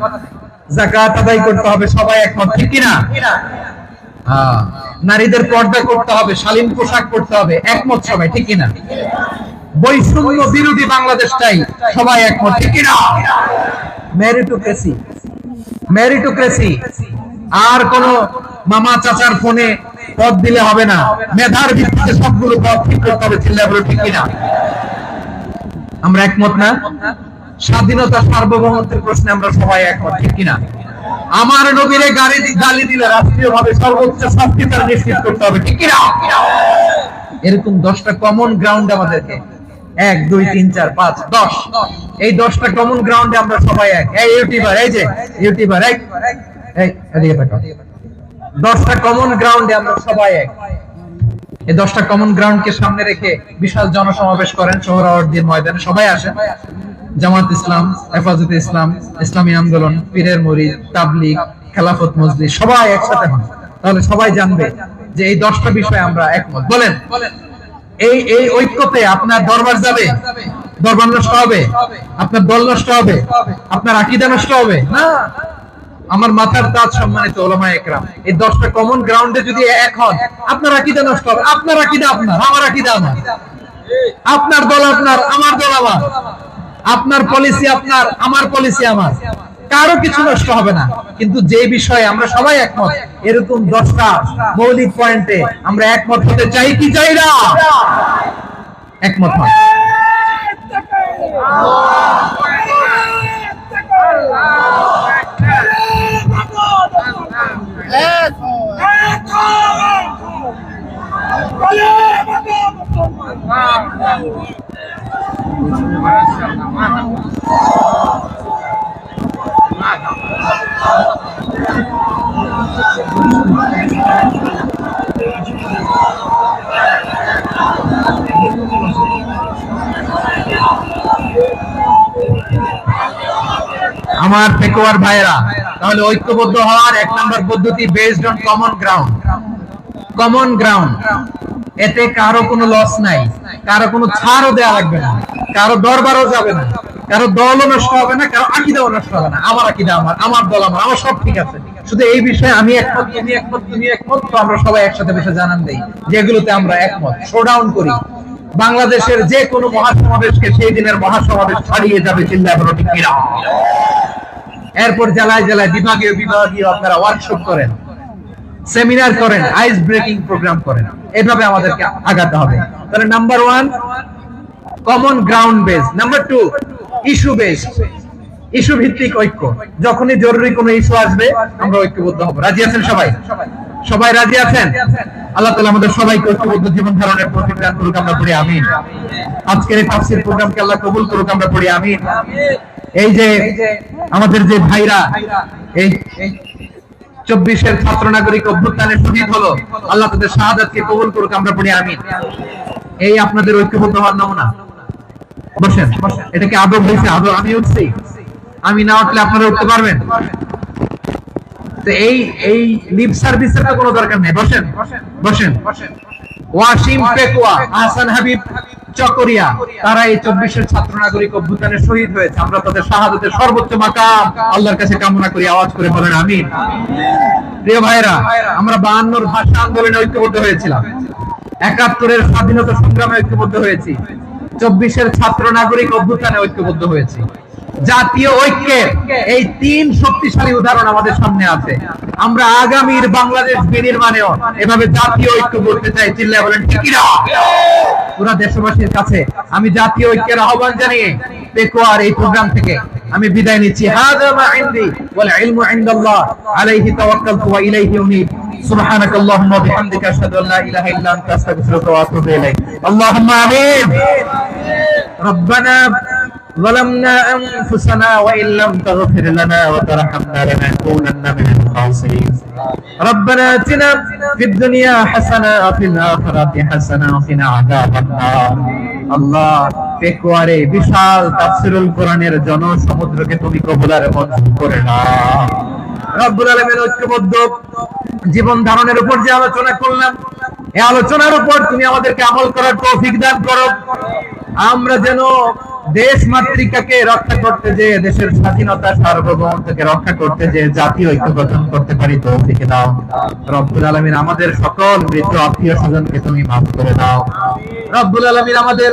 C: যাকাত আদায় করতে হবে, সবাই একমত, ঠিক কিনা? নারীদের পর্দা করতে হবে, শালীন পোশাক পরতে হবে, একমত সবাই, ঠিক কিনা? বৈষম্য বিরোধী বাংলাদেশটাই সবাই একমত, ঠিক কিনা? মেরিটোক্রেসি, মেরিটোক্রেসি, আর কোন মামা চাচার ফোনে পদ দিলে হবে না, মেধার ভিত্তিতে সবগুলো পদ ঠিক করতে হবে, চিল্লায় বলো ঠিক কিনা? আমরা একমত না? স্বাধীনতা সার্বভৌমত্বের প্রশ্নে আমরা সবাই একমত, ঠিক কিনা? আমার নবীরে গালি দিলে রাষ্ট্রীয়ভাবে সর্বোচ্চ শাস্তি তার নিশ্চিত করতে হবে, ঠিক কিনা? এরকম 10টা কমন গ্রাউন্ড আমাদেরকে, 1 2 3 4 5 10, এই 10টা কমন গ্রাউন্ডে আমরা সবাই এক। এই ইউটিউবার, এই যে ইউটিউবার, এই এদিকে তাকাও, 10টা কমন গ্রাউন্ডে আমরা সবাই এক। এই 10টা কমন গ্রাউন্ডকে সামনে রেখে বিশাল জনসমাবেশ করেন সোহরাওয়ার্দীর ময়দানে, সবাই আসেন। জামাত ইসলাম, হেফাজতে ইসলাম, ইসলামী আন্দোলন, পীরের মুরিদ, তাবলীগ, খেলাফত মজলিস, সবাই একসাথে হন, তাহলে সবাই জানবে যে এই 10টা বিষয়ে আমরা একমত। বলেন, এই এই ঐক্যতে আপনার দরবার যাবে? দরবার নষ্ট হবে? আপনার দল নষ্ট হবে? আপনার আকীদা নষ্ট হবে? না। আমার মাথার তাজ সম্মানিত উলামায়ে কেরাম, এই 10টা কমন গ্রাউন্ডে যদি এক হন, আপনার আকীদা নষ্ট হবে? আপনার আকীদা আপনার, আমার আকীদা আমার, আপনার দল আপনার, আমার দল আমার, আপনার পলিসি আপনার, আমার পলিসি আমার, কারো কিছু নষ্ট হবে না। কিন্তু যে বিষয়ে আমরা সবাই একমত, এরকম 10টা মৌলিক পয়েন্টে আমরা একমত হতে চাই কি চাই না? একমত হন। আমার পেকোয়ার ভাইরা, তাহলে ঐক্যবদ্ধ হওয়ার 1 নম্বর পদ্ধতি based on common ground. Common ground, এতে কারো কোনো লস নাই, কারো কোনো ছাড়ও দেয়া লাগবে না, কারো দরবারও যাবে না, কারো দলও নষ্ট হবে না, কারো আকীদাও নষ্ট হবে না। আমার আকীদা আমার, আমার দল আমার, আমার সব ঠিক আছে। শুধু এই বিষয়ে আমি একমত, তুমি একমত, তুমি একমত, তো আমরা সবাই একসাথে বসে জানান দেই যেগুলোতে আমরা একমত, শোডাউন করি। বাংলাদেশের যে কোনো মহাসমাবেশকে সেই দিনের মহাসমাবেশ ছাড়িয়ে যাবে, চিল্লায় বলো ঠিক কিনা? এরপর জেলায় জেলায় বিভাগীয় বিভাগীয় আপনারা ওয়ার্কশপ করেন, সেমিনার করেন, আইস ব্রেকিং প্রোগ্রাম করেন, এভাবে আমাদেরকে আগাতে হবে। তাহলে number 1 common ground base, number 2 issue base, issue ভিত্তিক ঐক্য। যখনই জরুরি কোনো ইস্যু আসবে আমরা ঐক্যবদ্ধ হব। রাজি আছেন সবাই? সবাই রাজি আছেন? আল্লাহ তাআলা আমাদের সবাইকে ঐক্যবদ্ধ জীবন ধারণের প্রতি দান করুক, আমরা পড়ি আমিন। আজকের এই তাফসীর প্রোগ্রামকে আল্লাহ কবুল করুক, আমরা পড়ি আমিন। এই যে আমাদের যে ভাইরা এই 24-এর ছাত্র নাগরিক অভ্যুত্থানে শহীদ হলো, আল্লাহ তাদের শাহাদাতকে কবুল করুক, আমরা পড়ি আমিন। এই আপনাদের ঐক্যবদ্ধ হওয়ার নমুনা। বসেন, এটা কি আদব হয়েছে? আদব আমি উঠছি, আমি না উঠলে আপনারা উঠতে পারবেন? তো এই এই লিপ সার্ভিসের তো কোনো দরকার নেই। বসেন বসেন। ওয়াসিম পেকুয়া, আহসান হাবিব চকরিয়া, তারা এই 24-এর ছাত্র নাগরিক অভ্যুত্থানে শহীদ হয়েছে। আমরা তাদের শাহাদাতের সর্বোচ্চ মাকাম আল্লাহর কাছে কামনা করি, আওয়াজ করে বলেন আমিন। প্রিয় ভাইরা, আমরা 52-র ভাষা আন্দোলনে ঐক্যবদ্ধ হয়েছিলাম, 71-এর স্বাধীনতা সংগ্রামে ঐক্যবদ্ধ হয়েছি, 24-এর ছাত্র নাগরিক অভ্যুত্থানে ঐক্যবদ্ধ হয়েছি। জাতীয় ঐক্যের এই 3 শক্তিশালী উদাহরণ আমাদের সামনে আছে। আমরা আগামীর বাংলাদেশ বিনির্মাণেও এভাবে জাতীয় ঐক্য করতে চাই, চিল্লায় বলেন ঠিক কিনা? পুরা দেশবাসীর কাছে আমি জাতীয় ঐক্যের আহ্বান জানিয়ে পেকুয়ার এই প্রোগ্রাম থেকে আমি বিদায় নিচ্ছি। হাযা মা ইনদি ওয়াল ইলমু ইনদাল্লাহ, আলাইহি তাওয়াক্কালতু ওয়া ইলাইহি উনীব। সুবহানাক আল্লাহুম্মা ওয়া বিহামদিকা আশহাদু আল্লা ইলাহা ইল্লা আনতা আস্তাগফিরুকা ওয়া আতুবু ইলাইক। আল্লাহুম্মা আমিন। রব্বানা ظلمنا أنفسنا وإن لم تغفر لنا وترحمنا لنكونن من الخاسرين ربنا آتنا في الدنيا حسنة وفي الآخرة حسنة وقنا عذاب النار আল্লাহ পেকুয়ারে বিশাল তাফসীরুল কোরআনের জনসমুদ্রকে তুমি কবুলার মঞ্জুর করে নাও রব্বুল আলামিন ঐক্যবদ্ধ জীবন ধারণের উপর যে আলোচনা করলাম এই আলোচনার উপর তুমি আমাদেরকে আমল করার তৌফিক দান করো আমরা যেন দেশ মাতৃকাকে রক্ষা করতে যে দেশের স্বাধীনতা সার্বভৌমত্বকে রক্ষা করতে যে জাতীয় ঐক্য গঠন করতে পারি তৌফিক দাও রব্বুল আলামিন আমাদের সকল মৃত আত্মীয় স্বজনকে তুমি মাফ করে দাও রব্বুল আলামিন আমাদের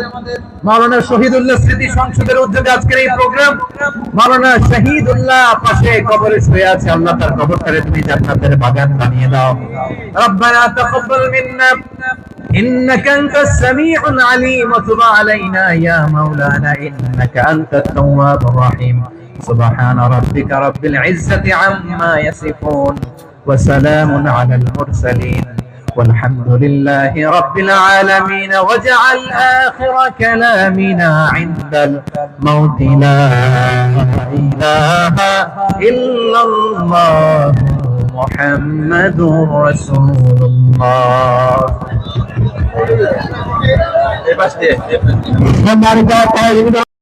C: মাওলানা শহীদুল্লাহ স্মৃতি সংসদের উদ্যোগে আজকের এই প্রোগ্রাম মাওলানা শহীদুল্লাহ পাশে কবরে শুয়ে আছে আল্লাহ তার কবরটারে তুমি জান্নাতের বাগান বানিয়ে দাও রব্বানা তাকাব্বাল মিন্না إنك أنت السميع العليم وتب علينا يا مولانا إنك أنت التواب الرحيم سبحان ربك رب العزة عما يصفون وسلام على المرسلين والحمد لله رب العالمين واجعل آخر كلامنا عند الموت لا إله إلا الله محمد رسول الله